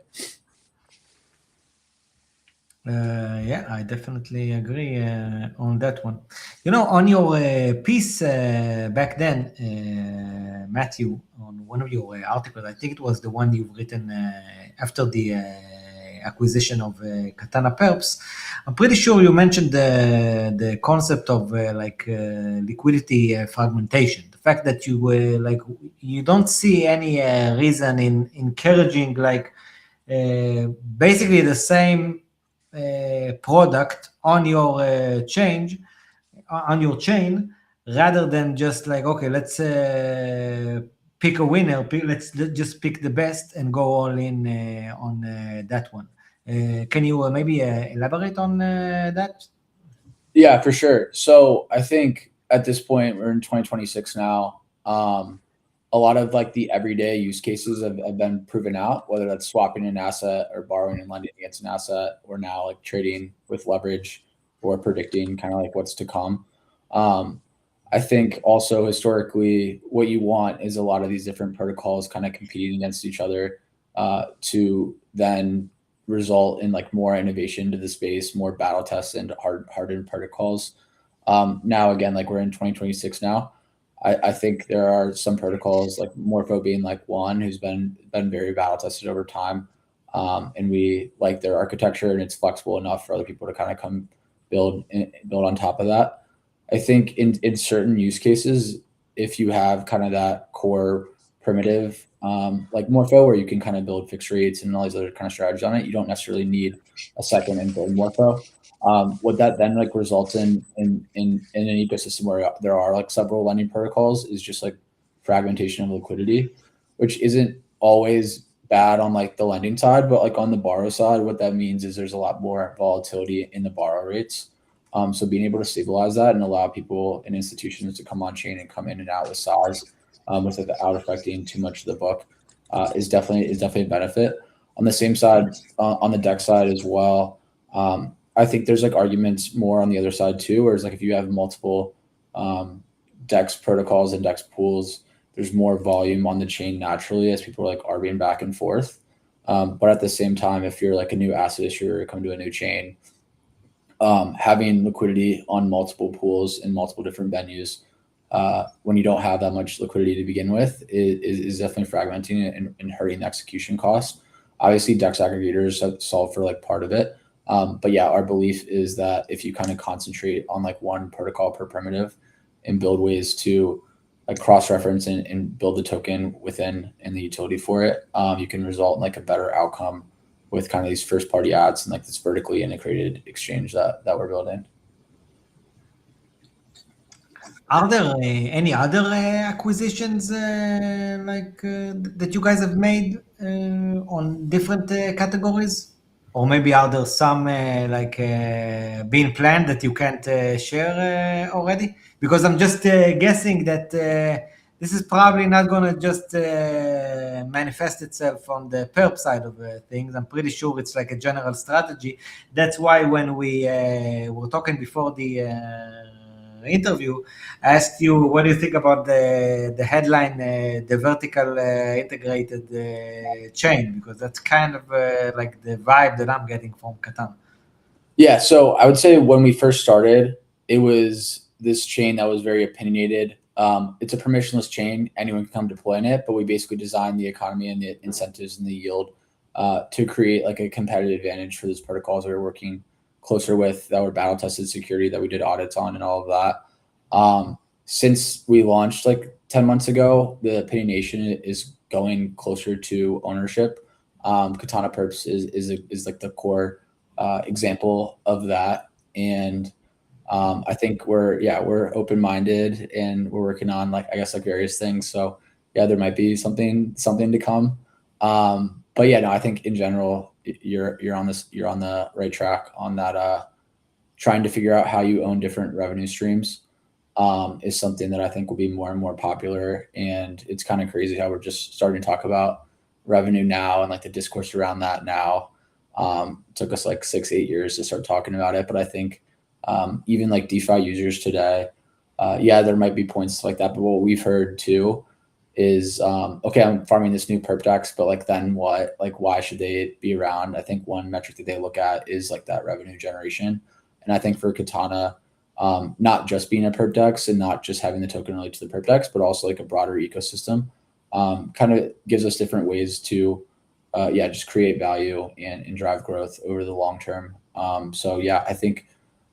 [SPEAKER 3] Yeah, I definitely agree on that one. You know, on your piece back then, Matthew, on one of your articles, I think it was the one you've written after the acquisition of Katana Perps. I'm pretty sure you mentioned the concept of liquidity fragmentation. The fact that you don't see any reason in encouraging basically the same product on your chain, rather than just like, okay, let's pick a winner. Let's just pick the best and go all in on that one. Can you maybe elaborate on that?
[SPEAKER 4] Yeah, for sure. So I think at this point, we're in 2026 now. A lot of like the everyday use cases have been proven out, whether that's swapping an asset or borrowing and lending against an asset, or now like trading with leverage or predicting kind of like what's to come. I think also historically, what you want is a lot of these different protocols kind of competing against each other to then result in like more innovation to the space, more battle tests and hardened protocols. Now again, like we're in 2026 now. I think there are some protocols like Morpho being like one who's been very battle tested over time. And we like their architecture, and it's flexible enough for other people to kind of come build on top of that. I think in certain use cases, if you have kind of that core primitive like Morpho, where you can kind of build fixed rates and all these other kind of strategies on it, you don't necessarily need a second and build Morpho. What that then like results in an ecosystem where there are like several lending protocols is just like fragmentation of liquidity, which isn't always bad on like the lending side, but like on the borrow side, what that means is there's a lot more volatility in the borrow rates. So being able to stabilize that and allow people and institutions to come on chain and come in and out with size without affecting too much of the book is definitely a benefit. On the same side, on the DEX side as well, I think there's like arguments more on the other side too, whereas like if you have multiple DEX protocols and DEX pools, there's more volume on the chain naturally as people are like arbing back and forth. But at the same time, if you're like a new asset issuer coming to a new chain, having liquidity on multiple pools in multiple different venues when you don't have that much liquidity to begin with is definitely fragmenting and hurting the execution cost. Obviously, DEX aggregators have solved for like part of it. But yeah, our belief is that if you kind of concentrate on like one protocol per primitive and build ways to like cross-reference and build the token within and the utility for it, you can result in like a better outcome with kind of these first-party ads and like this vertically integrated exchange that we're building.
[SPEAKER 3] Are there any other acquisitions that you guys have made on different categories? Or maybe are there some being planned that you can't share already? Because I'm just guessing that this is probably not going to just manifest itself on the perp side of things. I'm pretty sure it's like a general strategy. That's why when we were talking before the interview, I asked you, what do you think about the headline, the vertical integrated chain? Because that's kind of like the vibe that I'm getting from Katana.
[SPEAKER 4] Yeah, so I would say when we first started, it was this chain that was very opinionated. It's a permissionless chain. Anyone can come deploy in it, but we basically designed the economy and the incentives and the yield to create like a competitive advantage for these protocols that we're working closer with, that were battle tested security, that we did audits on and all of that. Since we launched like 10 months ago, the opinionation is going closer to ownership. Katana Perps is like the core example of that. And I think we're open-minded and we're working on like, I guess, like various things. So yeah, there might be something to come. But yeah, no, I think in general, you're on the right track on that. Trying to figure out how you own different revenue streams is something that I think will be more and more popular. And it's kind of crazy how we're just starting to talk about revenue now and like the discourse around that now. It took us like 6-8 years to start talking about it. But I think even like DeFi users today, yeah, there might be points like that. But what we've heard too is, okay, I'm farming this new perp dex, but like, then what? Like, why should they be around? I think one metric that they look at is like that revenue generation. And I think for Katana, not just being a perp dex and not just having the token relate to the perp dex, but also like a broader ecosystem, kind of gives us different ways to, just create value and drive growth over the long term. So yeah, I think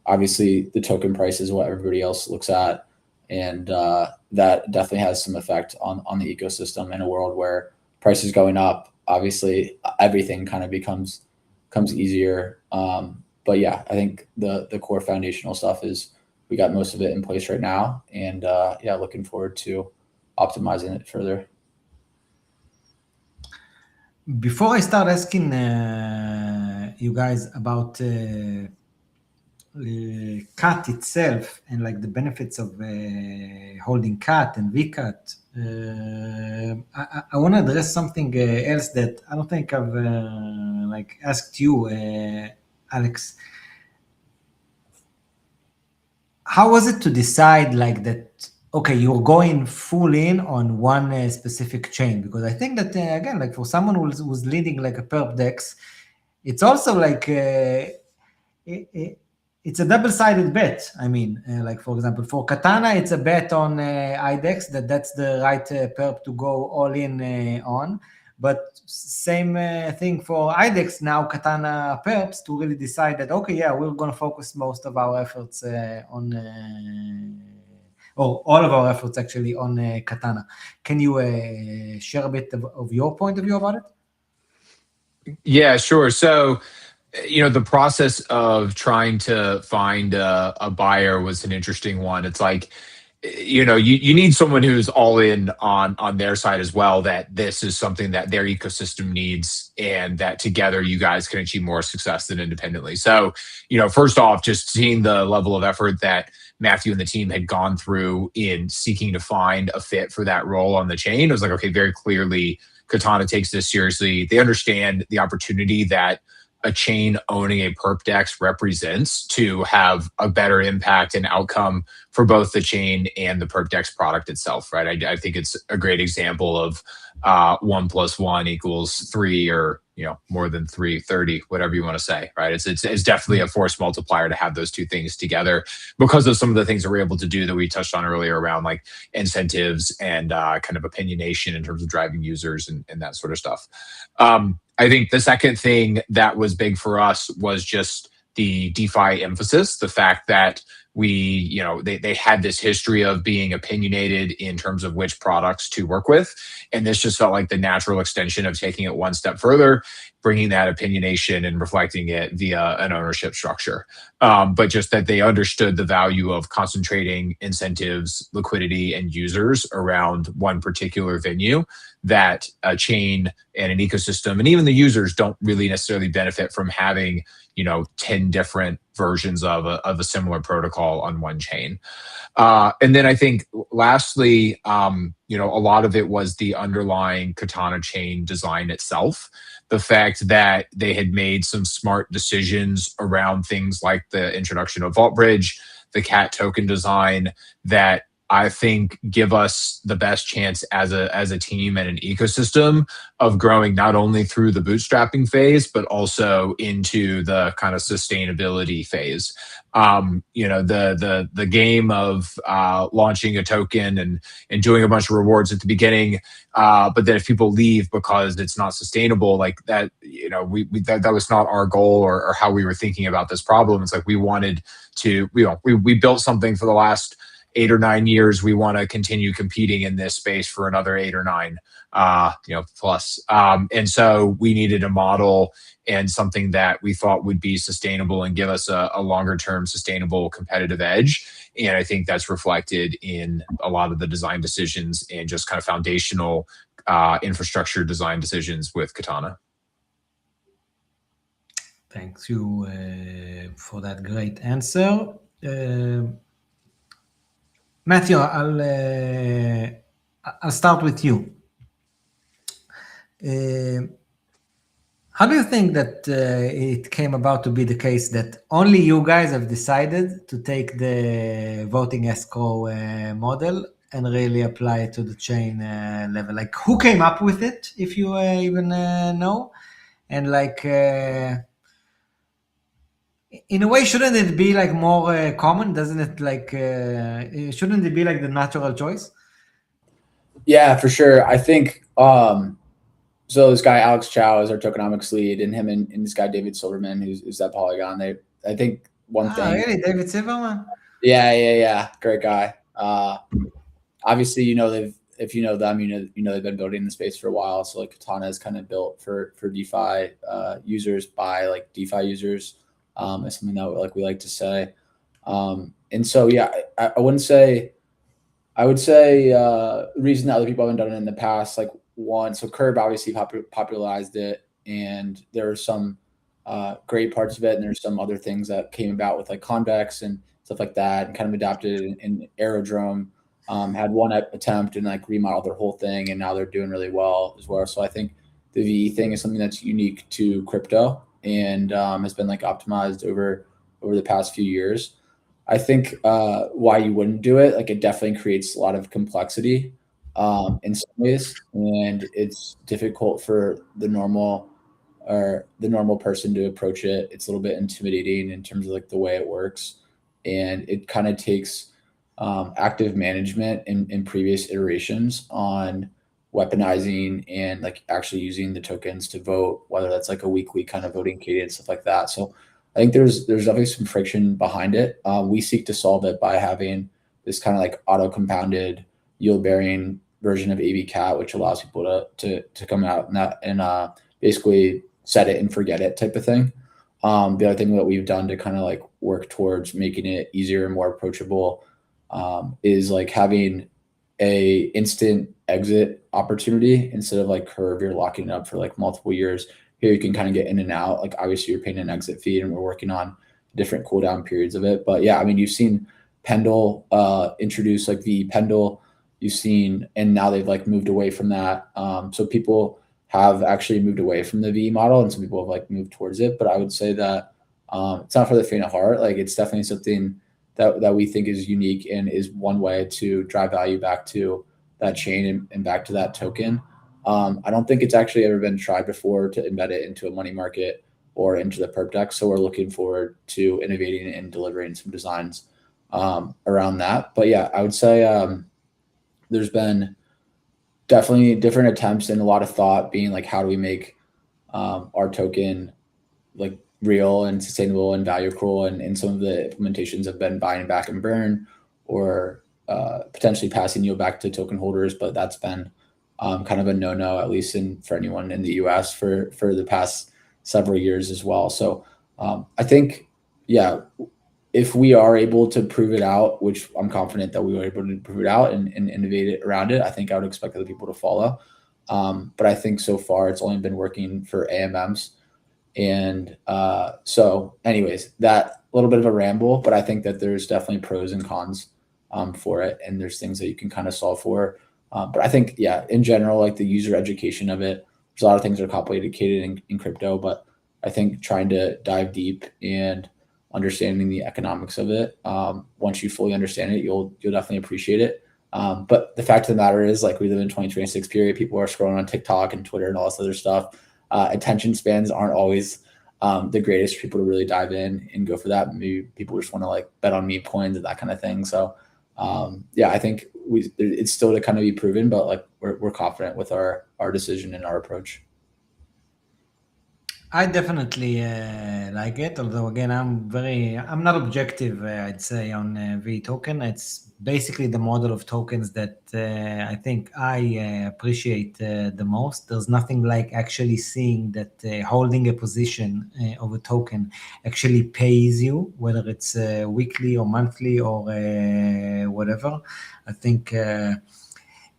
[SPEAKER 4] obviously the token price is what everybody else looks at. And that definitely has some effect on the ecosystem in a world where prices going up, obviously everything kind of becomes easier. But yeah, I think the core foundational stuff is we got most of it in place right now. And yeah, looking forward to optimizing it further.
[SPEAKER 3] Before I start asking you guys about CAT itself and like the benefits of holding CAT and vKAT, I want to address something else that I don't think I've like asked you, Alex. How was it to decide like that, okay, you're going full in on one specific chain? Because I think that, again, like for someone who's leading like a perp dex, it's also like, it's a double-sided bet. I mean, like for example, for Katana, it's a bet on IDEX that's the right perp to go all in on. But same thing for IDEX now, Katana Perps, to really decide that, okay, yeah, we're going to focus most of our efforts on, or all of our efforts actually on Katana. Can you share a bit of your point of view about it?
[SPEAKER 5] Yeah, sure. So, the process of trying to find a buyer was an interesting one. It's like, you need someone who's all in on their side as well, that this is something that their ecosystem needs and that together you guys can achieve more success than independently. So, first off, just seeing the level of effort that Matthew and the team had gone through in seeking to find a fit for that role on the chain, it was like, okay, very clearly Katana takes this seriously. They understand the opportunity that a chain owning a perp dex represents to have a better impact and outcome for both the chain and the perp dex product itself, right? I think it's a great example of 1 + 1 = 3, or more than 3, 30, whatever you want to say, right? It's definitely a force multiplier to have those two things together because of some of the things that we're able to do that we touched on earlier around like incentives and kind of opinionation in terms of driving users and that sort of stuff. I think the second thing that was big for us was just the DeFi emphasis, the fact that they had this history of being opinionated in terms of which products to work with. And this just felt like the natural extension of taking it one step further, bringing that opinionation and reflecting it via an ownership structure. But just that they understood the value of concentrating incentives, liquidity, and users around one particular venue, that a chain and an ecosystem and even the users don't really necessarily benefit from having 10 different versions of a similar protocol on one chain. And then I think lastly, a lot of it was the underlying Katana chain design itself. The fact that they had made some smart decisions around things like the introduction of Vault Bridge, the vKAT token design, that I think give us the best chance as a team and an ecosystem of growing not only through the bootstrapping phase, but also into the kind of sustainability phase. The game of launching a token and doing a bunch of rewards at the beginning, but then if people leave because it's not sustainable, like that, that was not our goal or how we were thinking about this problem. It's like we wanted to, we built something for the last 8 or 9 years, we want to continue competing in this space for another 8 or 9, plus. And so we needed a model and something that we thought would be sustainable and give us a longer term sustainable competitive edge. And I think that's reflected in a lot of the design decisions and just kind of foundational infrastructure design decisions with Katana.
[SPEAKER 3] Thanks you for that great answer. Matthew, I'll start with you. How do you think that it came about to be the case that only you guys have decided to take the voting escrow model and really apply it to the chain level? Like, who came up with it, if you even know? And like, in a way, shouldn't it be like more common? Doesn't it like, shouldn't it be like the natural choice?
[SPEAKER 4] Yeah, for sure. I think, so this guy, Alex Chow, is our tokenomics lead, and him and this guy, David Silverman, who's at Polygon. I think one thing.
[SPEAKER 3] Really? David Silverman?
[SPEAKER 4] Yeah. Great guy. Obviously, if you know them, they've been building the space for a while. So like Katana is kind of built for DeFi users by like DeFi users. Is something that like we like to say. And so, yeah, I would say the reason that other people haven't done it in the past, like one, so Curve obviously popularized it, and there are some great parts of it, and there's some other things that came about with like Convex and stuff like that, and kind of adapted it. And Aerodrome had one attempt and like remodeled their whole thing, and now they're doing really well as well. So I think the VE thing is something that's unique to crypto and has been like optimized over the past few years. I think why you wouldn't do it, like it definitely creates a lot of complexity in some ways, and it's difficult for the normal person to approach it. It's a little bit intimidating in terms of like the way it works, and it kind of takes active management in previous iterations on weaponizing and like actually using the tokens to vote, whether that's like a weekly kind of voting cadence, stuff like that. So I think there's definitely some friction behind it. We seek to solve it by having this kind of like auto compounded yield bearing version of vKAT, which allows people to come out and basically set it and forget it type of thing. The other thing that we've done to kind of like work towards making it easier and more approachable is like having a instant exit opportunity instead of like Curve, you're locking it up for like multiple years. Here you can kind of get in and out. Like obviously you're paying an exit fee, and we're working on different cooldown periods of it. But yeah, I mean, you've seen Pendle introduce like VE Pendle. You've seen, and now they've like moved away from that. So people have actually moved away from the VE model, and some people have like moved towards it. But I would say that it's not for the faint of heart. Like it's definitely something that we think is unique and is one way to drive value back to that chain and back to that token. I don't think it's actually ever been tried before to embed it into a money market or into the perp deck. So we're looking forward to innovating and delivering some designs around that. But yeah, I would say there's been definitely different attempts and a lot of thought being like, how do we make our token like real and sustainable and value accrual? And some of the implementations have been buying back and burn, or potentially passing yield back to token holders. But that's been kind of a no-no, at least for anyone in the US for the past several years as well. So I think, yeah, if we are able to prove it out, which I'm confident that we were able to prove it out and innovate it around it, I think I would expect other people to follow. But I think so far it's only been working for AMMs. And so anyways, that little bit of a ramble, but I think that there's definitely pros and cons for it. And there's things that you can kind of solve for. But I think, yeah, in general, like the user education of it, there's a lot of things that are complicated in crypto, but I think trying to dive deep and understanding the economics of it, once you fully understand it, you'll definitely appreciate it. But the fact of the matter is, like, we live in 2026 period. People are scrolling on TikTok and Twitter and all this other stuff. Attention spans aren't always the greatest for people to really dive in and go for that. Maybe people just want to like bet on meme coins and that kind of thing. So yeah, I think it's still to kind of be proven, but like we're confident with our decision and our approach.
[SPEAKER 3] I definitely like it, although again, I'm not objective, I'd say, on V token. It's basically the model of tokens that I think I appreciate the most. There's nothing like actually seeing that holding a position of a token actually pays you, whether it's weekly or monthly or whatever. I think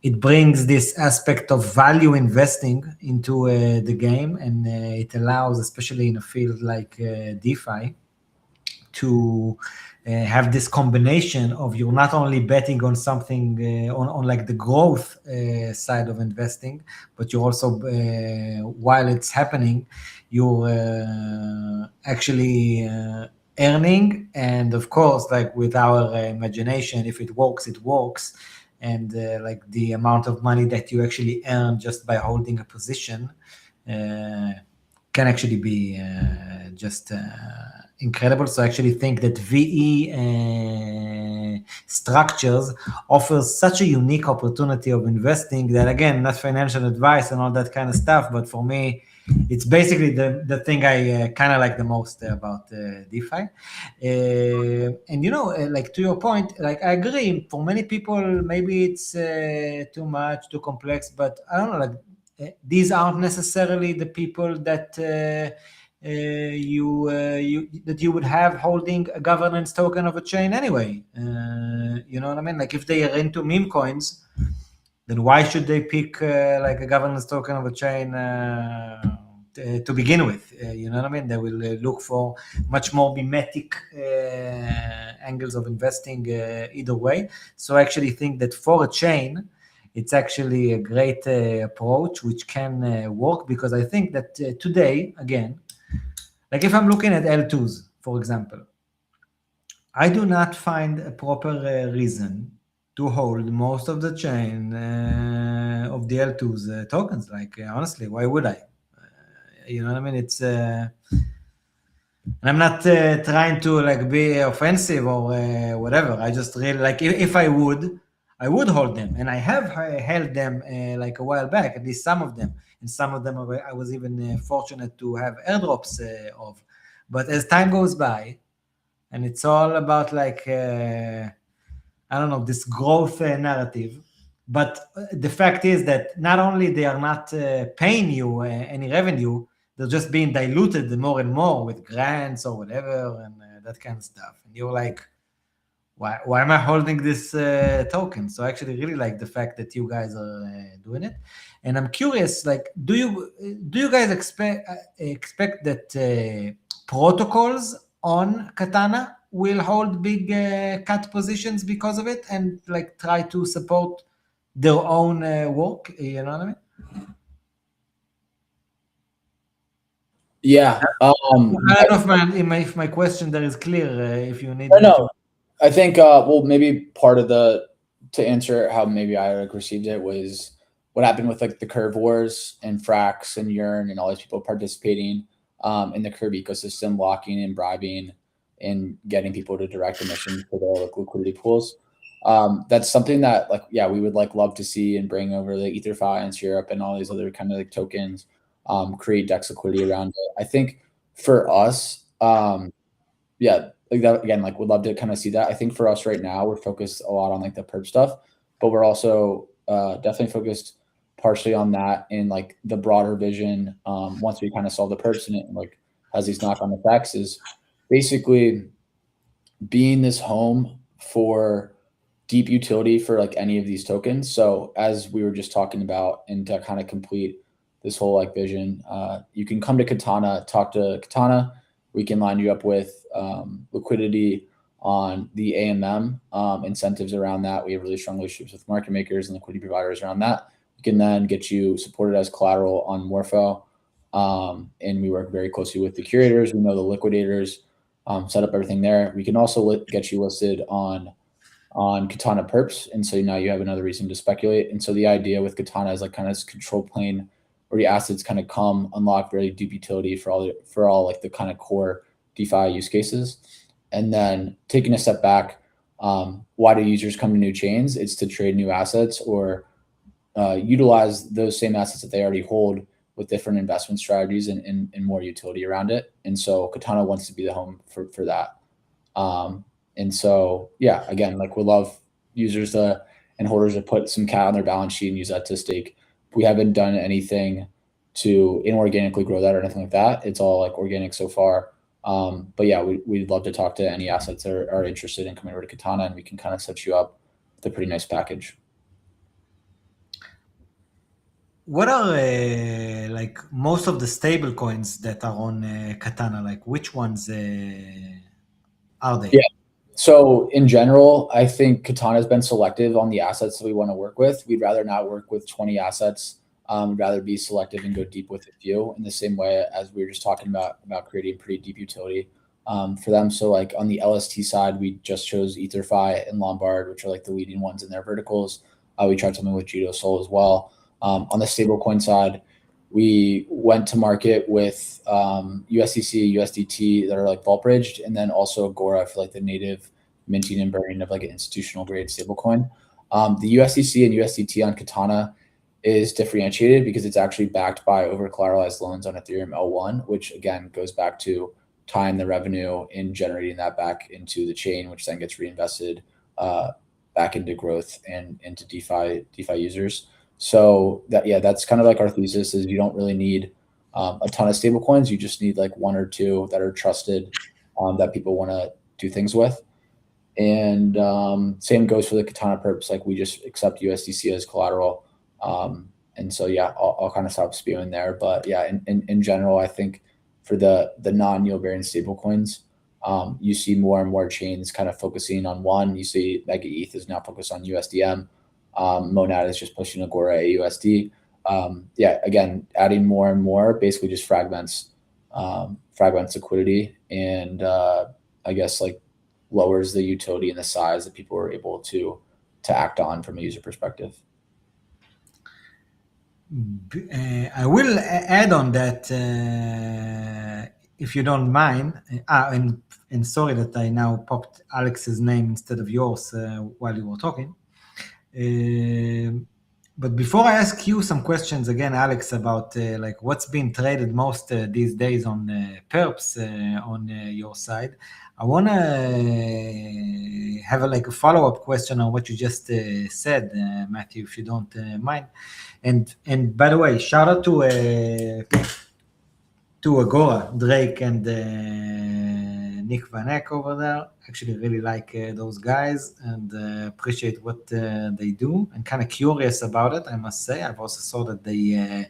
[SPEAKER 3] it brings this aspect of value investing into the game, and it allows, especially in a field like DeFi, to have this combination of you're not only betting on something on like the growth side of investing, but you're also while it's happening, you're actually earning. And of course, like with our imagination, if it works, it works. And like the amount of money that you actually earn just by holding a position can actually be just incredible. So I actually think that VE structures offers such a unique opportunity of investing that, again, not financial advice and all that kind of stuff, but for me, it's basically the thing I kind of like the most about DeFi. And like to your point, like I agree, for many people, maybe it's too much, too complex, but I don't know, like these aren't necessarily the people that you would have holding a governance token of a chain anyway. You know what I mean? Like if they are into meme coins, then why should they pick like a governance token of a chain to begin with? You know what I mean? They will look for much more mimetic angles of investing either way. So I actually think that for a chain, it's actually a great approach which can work, because I think that today, again, like if I'm looking at L2s, for example, I do not find a proper reason to hold most of the chain of the L2's tokens. Like, honestly, why would I? You know what I mean? It's, and I'm not trying to like be offensive or whatever. I just really like, if I would hold them, and I have held them like a while back, at least some of them, and some of them I was even fortunate to have airdrops of. But as time goes by, and it's all about like, I don't know, this growth narrative. But the fact is that not only they are not paying you any revenue, they're just being diluted more and more with grants or whatever and that kind of stuff. And you're like, why am I holding this token? So I actually really like the fact that you guys are doing it. And I'm curious, like, do you guys expect that protocols on Katana will hold big cut positions because of it, and like try to support their own work? You know what I mean?
[SPEAKER 4] Yeah.
[SPEAKER 3] I don't know if my question there is clear. If you need
[SPEAKER 4] no. I think well, maybe part of to answer how maybe I received it was what happened with like the curve wars and Frax and Yearn and all these people participating in the curve ecosystem, locking and bribing and getting people to direct emissions to their like liquidity pools. That's something that like, yeah, we would like love to see and bring over the EtherFi and Europe and all these other kind of like tokens, create DEX liquidity around it. I think for us, yeah, like that again, like would love to kind of see that. I think for us right now, we're focused a lot on like the perp stuff, but we're also definitely focused partially on that in like the broader vision. Once we kind of solve the perps and it like has these knock-on effects, is basically being this home for deep utility for like any of these tokens. So as we were just talking about, and to kind of complete this whole like vision, you can come to Katana, talk to Katana. We can line you up with liquidity on the AMM, incentives around that. We have really strong relationships with market makers and liquidity providers around that. We can then get you supported as collateral on Morpho. And we work very closely with the curators. We know the liquidators, set up everything there. We can also get you listed on Katana Perps. And so now you have another reason to speculate. And so the idea with Katana is like kind of this control plane where the assets kind of come, unlock very deep utility for all like the kind of core DeFi use cases. And then taking a step back, why do users come to new chains? It's to trade new assets or utilize those same assets that they already hold with different investment strategies and more utility around it. And so Katana wants to be the home for that. And so, yeah, again, like we love users and holders to put some CAT on their balance sheet and use that to stake. We haven't done anything to inorganically grow that or anything like that. It's all like organic so far. But yeah, we'd love to talk to any assets that are interested in coming over to Katana, and we can kind of set you up with a pretty nice package.
[SPEAKER 3] What are like most of the stable coins that are on Katana? Like which ones are they?
[SPEAKER 4] Yeah. So in general, I think Katana has been selective on the assets that we want to work with. We'd rather not work with 20 assets. We'd rather be selective and go deep with a few, in the same way as we were just talking about creating pretty deep utility for them. So like on the LST side, we just chose EtherFi and Lombard, which are like the leading ones in their verticals. We tried something with Judo Sol as well. On the stablecoin side, we went to market with USDC, USDT that are like vault bridged, and then also Agora for like the native minting and burning of like an institutional grade stablecoin. The USDC and USDT on Katana is differentiated because it's actually backed by over collateralized loans on Ethereum L1, which again goes back to tying the revenue and generating that back into the chain, which then gets reinvested back into growth and into DeFi users. So that's kind of like our thesis is you don't really need a ton of stable coins. You just need like one or two that are trusted that people want to do things with. And same goes for the Katana Perps. Like we just accept USDC as collateral. And so, yeah, I'll kind of stop spewing there. But yeah, in general, I think for the non-yield bearing stable coins, you see more and more chains kind of focusing on one. You see Mega ETH is now focused on USDM. Monad is just pushing Agora AUSD. Yeah, again, adding more and more basically just fragments liquidity and I guess like lowers the utility and the size that people are able to act on from a user perspective.
[SPEAKER 3] I will add on that, if you don't mind. And sorry that I now popped Alex's name instead of yours while you were talking. But before I ask you some questions again, Alex, about like what's being traded most these days on Perps on your side, I want to have a follow-up question on what you just said, Matthew, if you don't mind. And by the way, shout out to Agora, Drake, and Nick Van Eck over there. Actually really like those guys and appreciate what they do, and kind of curious about it, I must say. I've also saw that they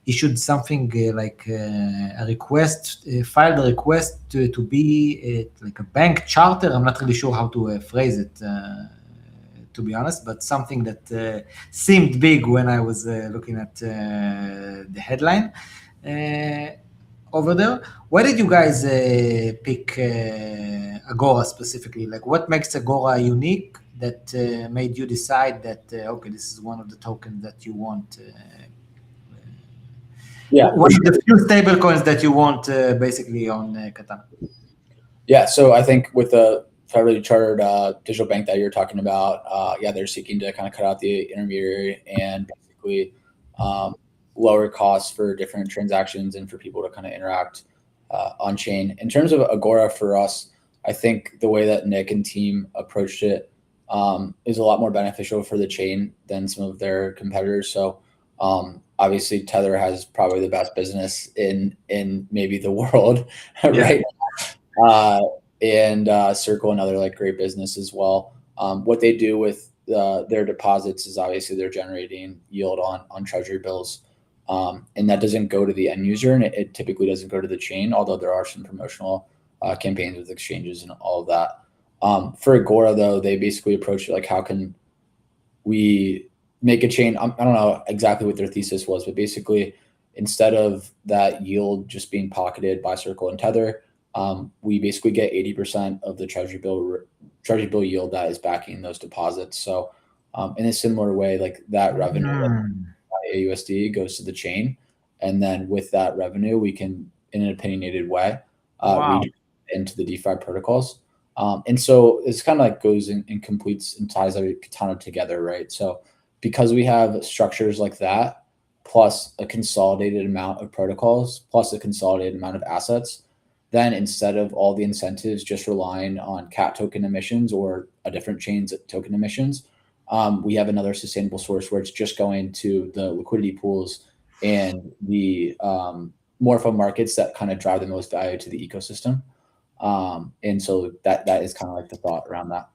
[SPEAKER 3] issued something like a request, filed a request to be like a bank charter. I'm not really sure how to phrase it, to be honest, but something that seemed big when I was looking at the headline over there. Why did you guys pick Agora specifically? Like, what makes Agora unique that made you decide that okay, this is one of the tokens that you want? One of the few stable coins that you want basically on Katana.
[SPEAKER 4] Yeah, so I think with the federally chartered digital bank that you're talking about, they're seeking to kind of cut out the intermediary and basically lower costs for different transactions and for people to kind of interact on chain. In terms of Agora for us, I think the way that Nick and team approached it is a lot more beneficial for the chain than some of their competitors. So obviously Tether has probably the best business in maybe the world right now. And Circle, another like great business as well. What they do with their deposits is obviously they're generating yield on treasury bills. And that doesn't go to the end user, and it typically doesn't go to the chain, although there are some promotional campaigns with exchanges and all of that. For Agora, though, they basically approach it like, how can we make a chain? I don't know exactly what their thesis was, but basically, instead of that yield just being pocketed by Circle and Tether, we basically get 80% of the treasury bill yield that is backing those deposits. So in a similar way, like that revenue AUSD goes to the chain, and then with that revenue we can, in an opinionated way, read into the DeFi protocols. And so it's kind of like goes and completes and ties our Katana together, right? So because we have structures like that plus a consolidated amount of protocols, plus a consolidated amount of assets, then instead of all the incentives just relying on cat token emissions or a different chain's token emissions, we have another sustainable source where it's just going to the liquidity pools and the Morpho markets that kind of drive the most value to the ecosystem. And so that is kind of like the thought around that.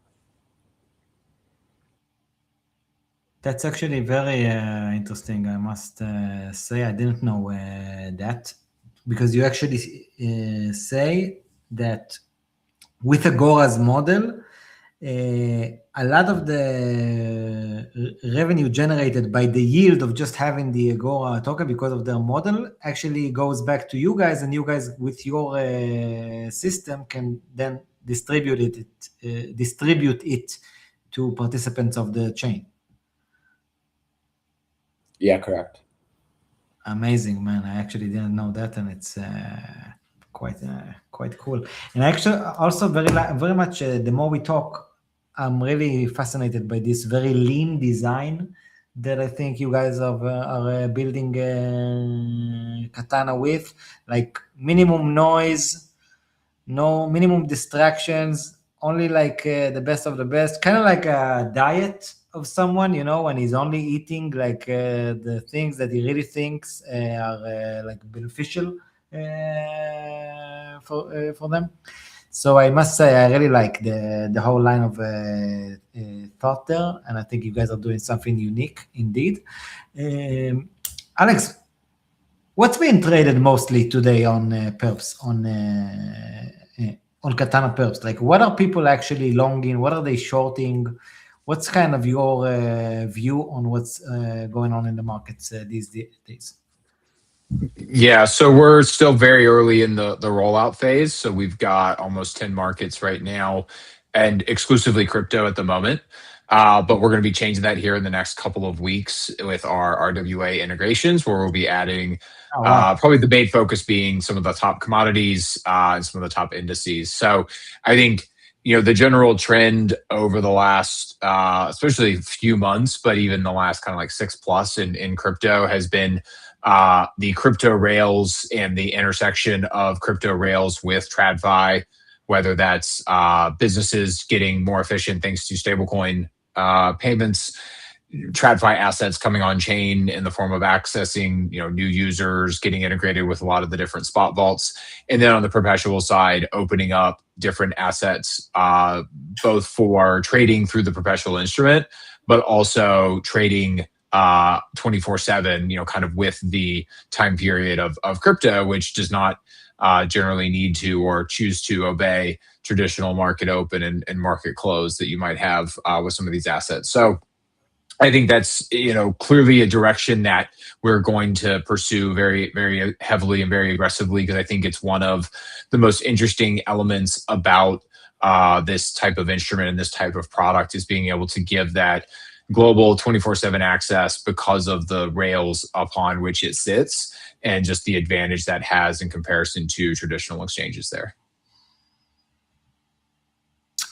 [SPEAKER 3] That's actually very interesting. I must say I didn't know that, because you actually say that with Agora's model, a lot of the revenue generated by the yield of just having the Agora token because of their model actually goes back to you guys, and you guys with your system can then distribute it to participants of the chain.
[SPEAKER 4] Yeah, correct.
[SPEAKER 3] Amazing, man. I actually didn't know that, and it's quite cool. And actually also very much the more we talk, I'm really fascinated by this very lean design that I think you guys are building Katana with, like minimum noise, no minimum distractions, only like the best of the best, kind of like a diet of someone, you know, when he's only eating like the things that he really thinks are like beneficial for them. So I must say I really like the whole line of thought there, and I think you guys are doing something unique indeed. Alex, what's being traded mostly today on Perps, on Katana Perps? Like, what are people actually longing? What are they shorting? What's kind of your view on what's going on in the markets these days?
[SPEAKER 5] Yeah, so we're still very early in the rollout phase. So we've got almost 10 markets right now and exclusively crypto at the moment. But we're going to be changing that here in the next couple of weeks with our RWA integrations, where we'll be adding probably the main focus being some of the top commodities and some of the top indices. So I think, you know, the general trend over the last, especially few months, but even the last kind of like 6+ in crypto has been the crypto rails and the intersection of crypto rails with TradFi, whether that's businesses getting more efficient thanks to stablecoin payments, TradFi assets coming on chain in the form of accessing, you know, new users, getting integrated with a lot of the different spot vaults, and then on the perpetual side, opening up different assets, both for trading through the perpetual instrument, but also trading 24/7, you know, kind of with the time period of crypto, which does not generally need to or choose to obey traditional market open and market close that you might have with some of these assets. So I think that's, you know, clearly a direction that we're going to pursue very, very heavily and very aggressively, because I think it's one of the most interesting elements about this type of instrument and this type of product is being able to give that global 24/7 access because of the rails upon which it sits and just the advantage that has in comparison to traditional exchanges there.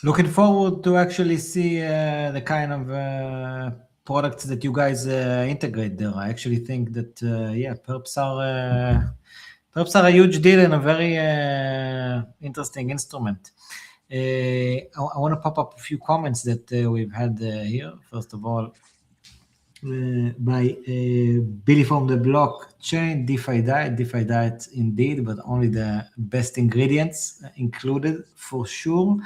[SPEAKER 3] Looking forward to actually see the kind of products that you guys integrate there. I actually think that, yeah, Perps are a huge deal and a very interesting instrument. I want to pop up a few comments that we've had here. First of all, by Billy from the blockchain, DeFi diet indeed, but only the best ingredients included for sure.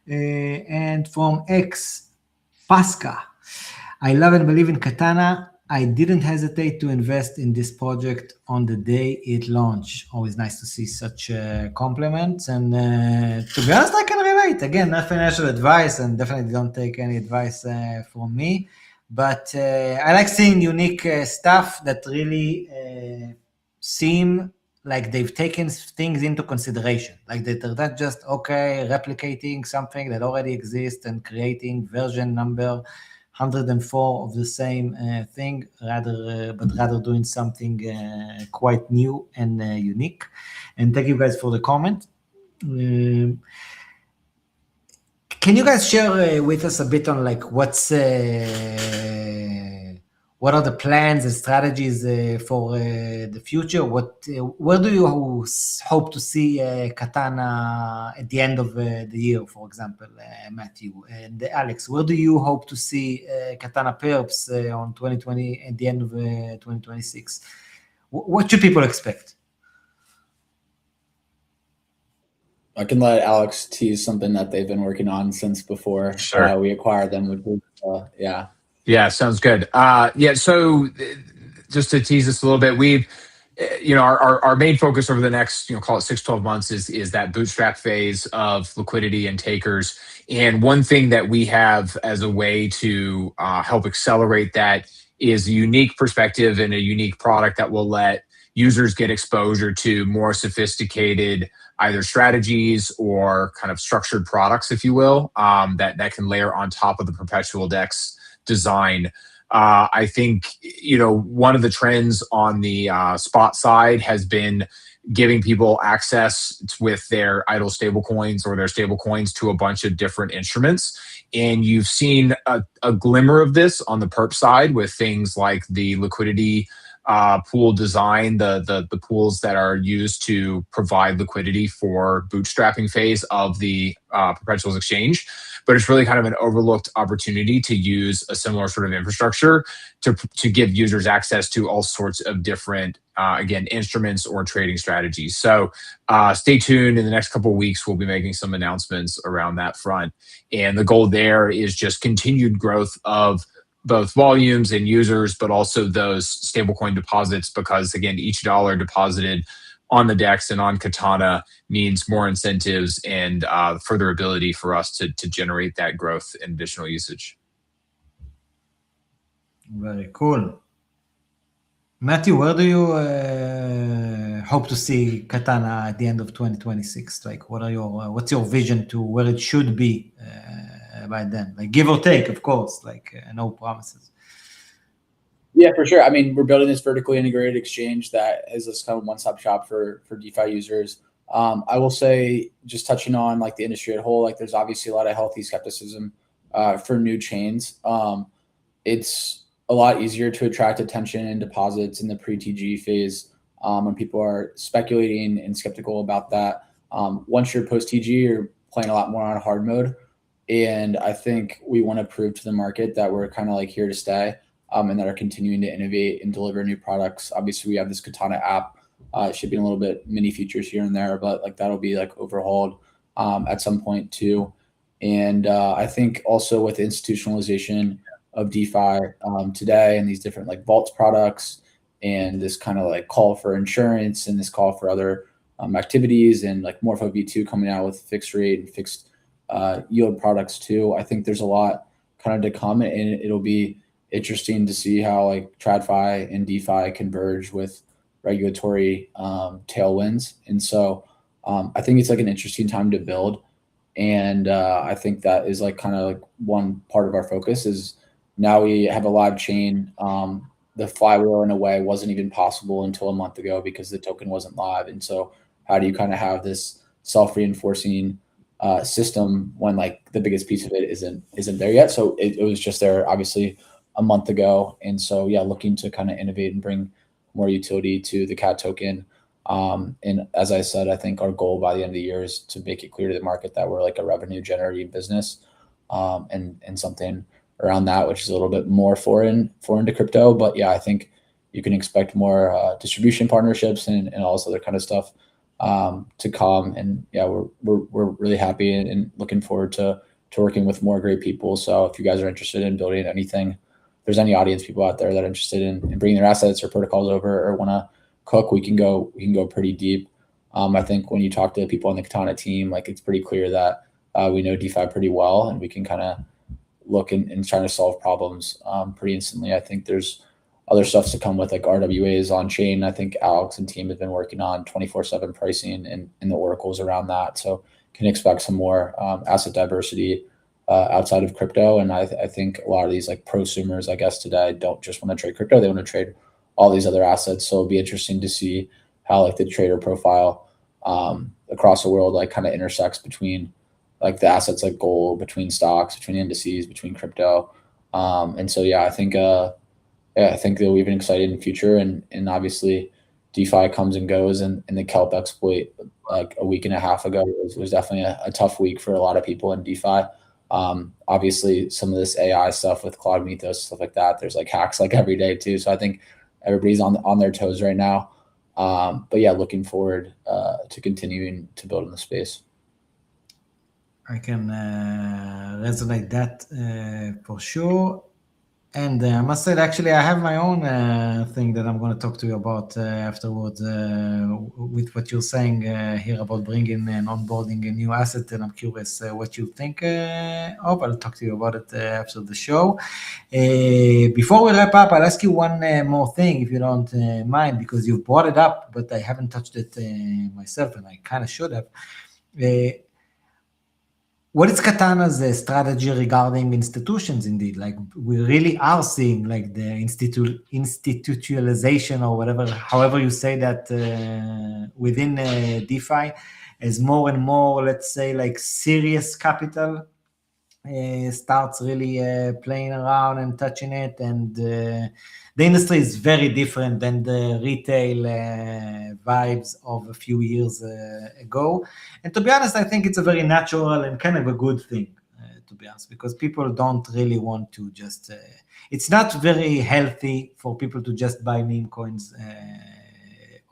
[SPEAKER 3] And from X Pasca, I love and believe in Katana. I didn't hesitate to invest in this project on the day it launched. Always nice to see such compliments. And to be honest, I can relate. Again, not financial advice, and definitely don't take any advice from me. But I like seeing unique stuff that really seem like they've taken things into consideration. Like they're not just, okay, replicating something that already exists and creating version number 104 of the same thing, but rather doing something quite new and unique. And thank you guys for the comment. Can you guys share with us a bit on like what's what are the plans and strategies for the future? Where do you hope to see Katana at the end of the year, for example, Matthew? And Alex, where do you hope to see Katana Perps on 2020 at the end of 2026? What should people expect?
[SPEAKER 4] I can let Alex tease something that they've been working on since before we acquired them. Yeah.
[SPEAKER 5] Yeah, sounds good. So just to tease this a little bit, we've, our main focus over the next, call it 6-12 months is that bootstrap phase of liquidity and takers. And one thing that we have as a way to help accelerate that is a unique perspective and a unique product that will let users get exposure to more sophisticated either strategies or kind of structured products, if you will, that can layer on top of the perpetual DEX design. I think, one of the trends on the spot side has been giving people access with their idle stablecoins or their stablecoins to a bunch of different instruments. And you've seen a glimmer of this on the perp side with things like the liquidity pool design, the pools that are used to provide liquidity for bootstrapping phase of the perpetuals exchange. But it's really kind of an overlooked opportunity to use a similar sort of infrastructure to give users access to all sorts of different, again, instruments or trading strategies. So stay tuned. In the next couple of weeks, we'll be making some announcements around that front. And the goal there is just continued growth of both volumes and users, but also those stablecoin deposits, because again, each dollar deposited on the DEX and on Katana means more incentives and further ability for us to generate that growth and additional usage.
[SPEAKER 3] Very cool. Matthew, where do you hope to see Katana at the end of 2026? Like, what's your vision to where it should be by then? Like, give or take, of course, like no promises.
[SPEAKER 4] Yeah, for sure. I mean, we're building this vertically integrated exchange that is this kind of one-stop shop for DeFi users. I will say, just touching on like the industry as a whole, like there's obviously a lot of healthy skepticism for new chains. It's a lot easier to attract attention and deposits in the pre-TG phase when people are speculating and skeptical about that. Once you're post-TG, you're playing a lot more on hard mode. And I think we want to prove to the market that we're kind of like here to stay. And that are continuing to innovate and deliver new products. Obviously, we have this Katana app shipping a little bit mini features here and there, but like that'll be like overhauled at some point too. And I think also with institutionalization of DeFi today and these different like vaults products and this kind of like call for insurance and this call for other activities and like Morpho V2 coming out with fixed rate and fixed yield products too. I think there's a lot kind of to come, and it'll be interesting to see how like TradFi and DeFi converge with regulatory tailwinds. And so I think it's like an interesting time to build. And I think that is like kind of like one part of our focus is now we have a live chain. The flywheel in a way wasn't even possible until a month ago because the token wasn't live. And so how do you kind of have this self-reinforcing system when like the biggest piece of it isn't there yet? So it was just there obviously a month ago. And so, yeah, looking to kind of innovate and bring more utility to the CAT token. And as I said, I think our goal by the end of the year is to make it clear to the market that we're like a revenue generating business and something around that, which is a little bit more foreign to crypto. But yeah, I think you can expect more distribution partnerships and all this other kind of stuff to come. And yeah, we're really happy and looking forward to working with more great people. So if you guys are interested in building anything, there's any audience people out there that are interested in bringing their assets or protocols over or want to cook, we can go pretty deep. I think when you talk to people on the Katana team, like it's pretty clear that we know DeFi pretty well and we can kind of look and try to solve problems pretty instantly. I think there's other stuff to come with like RWAs on chain. I think Alex and team have been working on 24/7 pricing and the oracles around that. So can expect some more asset diversity outside of crypto. And I think a lot of these like prosumers, I guess today, don't just want to trade crypto. They want to trade all these other assets. So it'll be interesting to see how like the trader profile across the world like kind of intersects between like the assets like gold, between stocks, between indices, between crypto. And so, yeah, I think I think they'll be an exciting future. And obviously DeFi comes and goes, and the kelp exploit like a week and a half ago was definitely a tough week for a lot of people in DeFi. Obviously some of this AI stuff with Cloud Mythos, stuff like that, there's like hacks like every day too. So I think everybody's on their toes right now. But yeah, looking forward to continuing to build in the space.
[SPEAKER 3] I can resonate that for sure. And I must say, actually, I have my own thing that I'm going to talk to you about afterwards with what you're saying here about bringing and onboarding a new asset. And I'm curious what you think of. I'll talk to you about it after the show. Before we wrap up, I'll ask you one more thing, if you don't mind, because you've brought it up, but I haven't touched it myself, and I kind of should have. What is Katana's strategy regarding institutions indeed? Like we really are seeing like the institutionalization or whatever, however you say that within DeFi as more and more, let's say like serious capital starts really playing around and touching it. And the industry is very different than the retail vibes of a few years ago. And to be honest, I think it's a very natural and kind of a good thing, to be honest, because people don't really want to just, it's not very healthy for people to just buy meme coins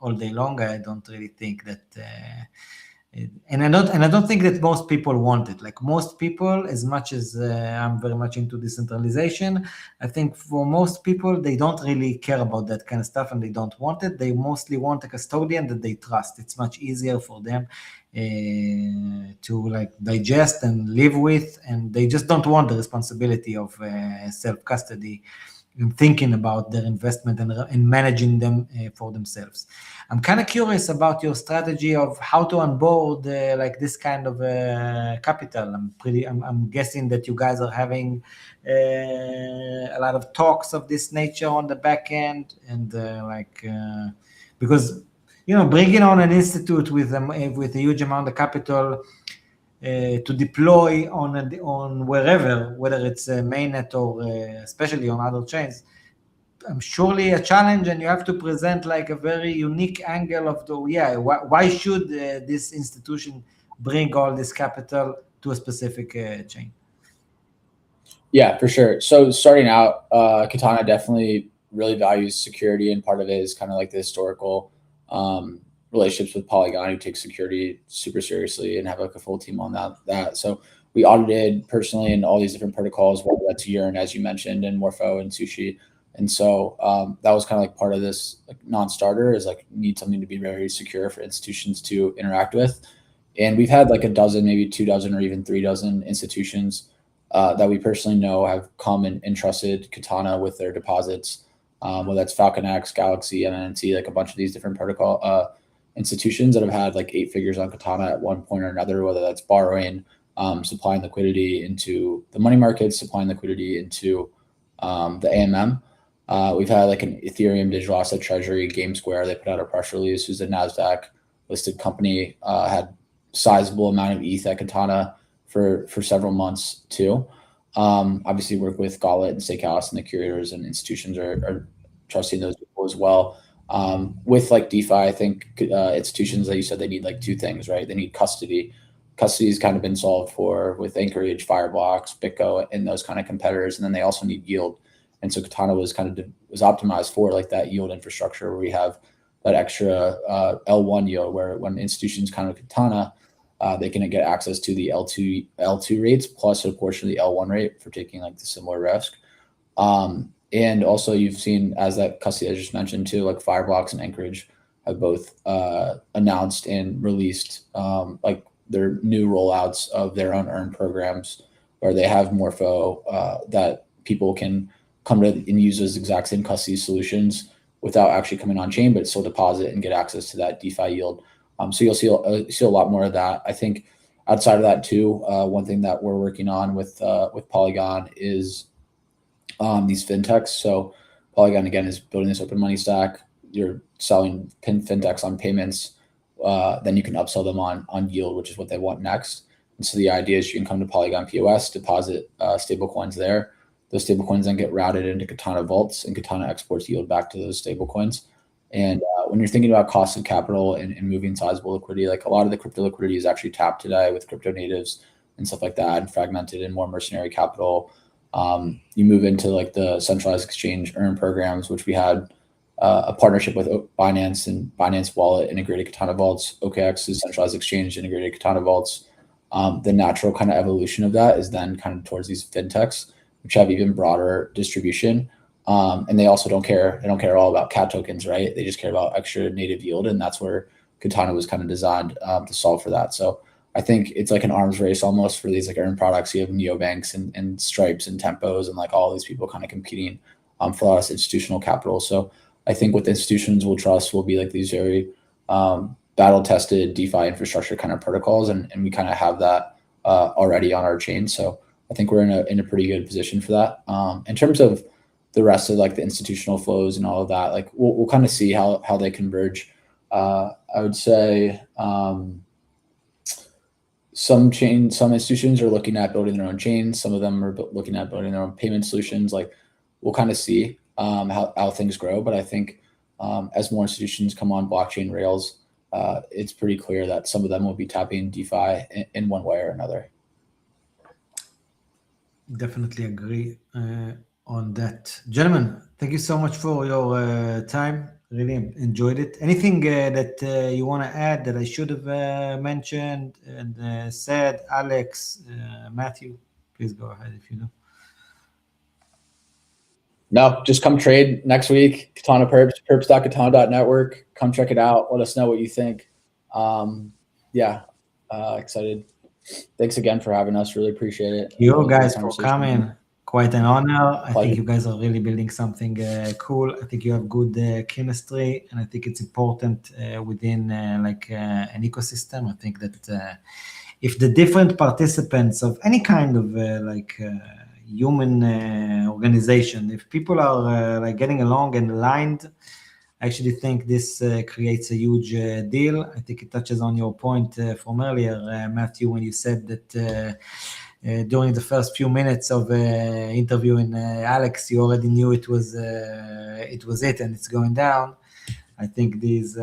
[SPEAKER 3] all day long. I don't really think that, and I don't think that most people want it. Like most people, as much as I'm very much into decentralization, I think for most people, they don't really care about that kind of stuff and they don't want it. They mostly want a custodian that they trust. It's much easier for them to like digest and live with, and they just don't want the responsibility of self-custody and thinking about their investment and managing them for themselves. I'm kind of curious about your strategy of how to onboard like this kind of capital. I'm guessing that you guys are having a lot of talks of this nature on the back end, and because bringing on an institute with a huge amount of capital to deploy on wherever, whether it's mainnet or especially on other chains, I'm surely a challenge, and you have to present like a very unique angle of why should this institution bring all this capital to a specific chain?
[SPEAKER 4] Yeah, for sure. So starting out, Katana definitely really values security, and part of it is kind of like the historical relationships with Polygon, who take security super seriously and have like a full team on that. So we audited personally in all these different protocols, whether that's Yearn, as you mentioned, and Morpho and Sushi. And so that was kind of like part of this like non-starter, is like need something to be very secure for institutions to interact with. And we've had like a dozen, maybe 2 dozen, or even 3 dozen institutions that we personally know have come and entrusted Katana with their deposits, whether that's Falcon X, Galaxy, MNT, like a bunch of these different protocol institutions that have had like 8 figures on Katana at one point or another, whether that's borrowing, supplying liquidity into the money markets, supplying liquidity into the AMM. We've had like an Ethereum digital asset treasury, GameSquare. They put out a press release, who's a NASDAQ listed company, had sizable amount of ETH at Katana for several months too. Obviously work with Gauntlet and Steakhouse, and the curators and institutions are trusting those people as well. With like DeFi, I think institutions, like you said, they need like 2 things, right? They need custody. Custody has kind of been solved for with Anchorage, Fireblocks, BitGo, and those kind of competitors. And then they also need yield. And so Katana was optimized for like that yield infrastructure, where we have that extra L1 yield, where when institutions kind of Katana, they can get access to the L2 rates plus a portion of the L1 rate for taking like the similar risk. And also you've seen, as that custody I just mentioned too, like Fireblocks and Anchorage have both announced and released like their new rollouts of their own earn programs, where they have Morpho that people can come to and use those exact same custody solutions without actually coming on chain, but still deposit and get access to that DeFi yield. So you'll see a lot more of that. I think outside of that too, one thing that we're working on with Polygon is these fintechs. So Polygon, again, is building this open money stack. You're selling fintechs on payments. Then you can upsell them on yield, which is what they want next. And so the idea is you can come to Polygon POS, deposit stablecoins there. those stablecoins then get routed into Katana vaults, and Katana exports yield back to those stablecoins. And when you're thinking about cost of capital and moving sizable liquidity, like a lot of the crypto liquidity is actually tapped today with crypto natives and stuff like that, and fragmented and more mercenary capital. You move into like the centralized exchange earn programs, which we had a partnership with Binance and Binance Wallet integrated Katana vaults. OKX's centralized exchange integrated Katana vaults. The natural kind of evolution of that is then kind of towards these fintechs, which have even broader distribution. And they also don't care. They don't care all about cat tokens, right? They just care about extra native yield. And that's where Katana was kind of designed to solve for that. So I think it's like an arms race almost for these like earn products. You have neobanks and Stripes and Tempos and like all these people kind of competing for a lot of institutional capital. So I think what the institutions will trust will be like these very battle-tested DeFi infrastructure kind of protocols. And we kind of have that already on our chain. So I think we're in a pretty good position for that. In terms of the rest of like the institutional flows and all of that, like we'll kind of see how they converge. I would say some institutions are looking at building their own chains. Some of them are looking at building their own payment solutions. Like we'll kind of see how things grow. But I think as more institutions come on blockchain rails, it's pretty clear that some of them will be tapping DeFi in one way or another.
[SPEAKER 3] Definitely agree on that. Gentlemen, thank you so much for your time. Really enjoyed it. Anything that you want to add that I should have mentioned and said? Alex, Matthew, please go ahead if you know.
[SPEAKER 4] No, just come trade next week. Katana Perps, perps.katana.network. Come check it out. Let us know what you think. Excited. Thanks again for having us. Really appreciate it.
[SPEAKER 3] You guys for coming. Quite an honor. I
[SPEAKER 4] Pleasure.
[SPEAKER 3] think you guys are really building something cool. I think you have good chemistry, and I think it's important within an ecosystem. I think that if the different participants of any kind of human organization, if people are getting along and aligned, I actually think this creates a huge deal. I think it touches on your point from earlier, Matthew, when you said that during the first few minutes of interviewing Alex, you already knew it was it and it's going down. I think these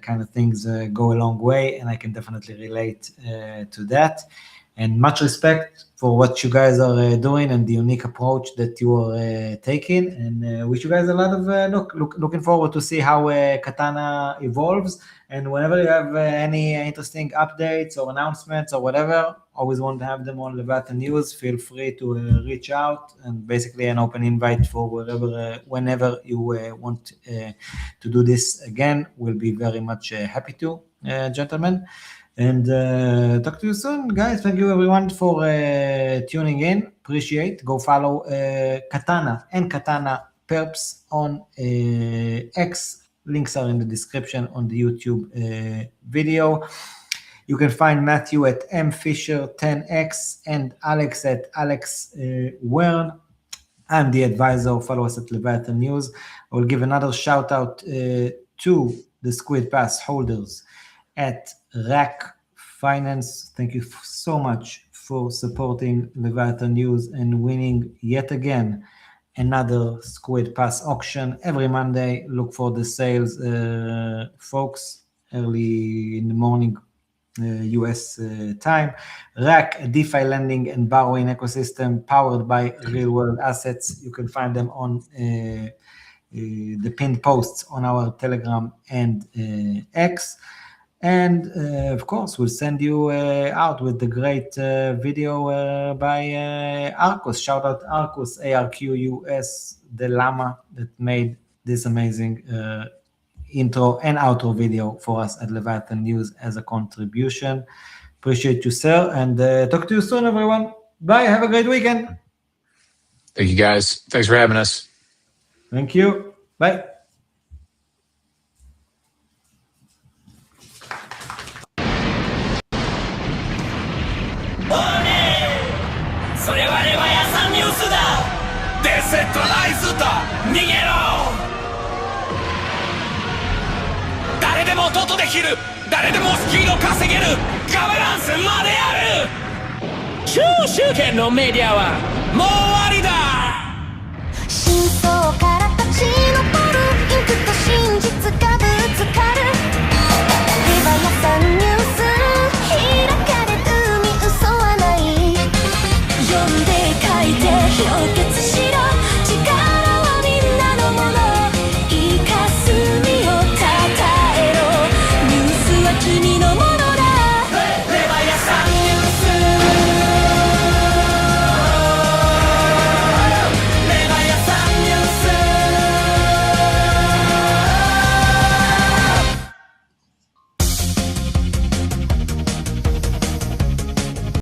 [SPEAKER 3] kind of things go a long way, and I can definitely relate to that. And much respect for what you guys are doing and the unique approach that you are taking. And wish you guys a lot of looking forward to see how Katana evolves. And whenever you have any interesting updates or announcements or whatever, always want to have them on Leviathan News. Feel free to reach out, and basically an open invite for whenever you want to do this again. We'll be very much happy to, gentlemen. And talk to you soon, guys. Thank you everyone for tuning in. Appreciate. Go follow Katana and Katana Perps on X. Links are in the description on the YouTube video. You can find Matthew at mfisher10x and Alex at Alex Wearn. I'm DAdvisoor. Follow us at Leviathan News. I will give another shout out to the SQUID Pass holders at RAAC Finance. Thank you so much for supporting Leviathan News and winning yet again another SQUID Pass auction every Monday. Look for the sales, folks, early in the morning, US time. RAAC, a DeFi lending and borrowing ecosystem powered by real-world assets. You can find them on the pinned posts on our Telegram and X. And of course, we'll send you out with the great video by Arcus. Shout out Arcus, ARQUS, the llama that made this amazing intro and outro video for us at Leviathan News as a contribution. Appreciate you, sir. And talk to you soon, everyone. Bye. Have a great weekend.
[SPEAKER 5] Thank you, guys. Thanks for having us.
[SPEAKER 3] Thank you. Bye.
[SPEAKER 2] 真相から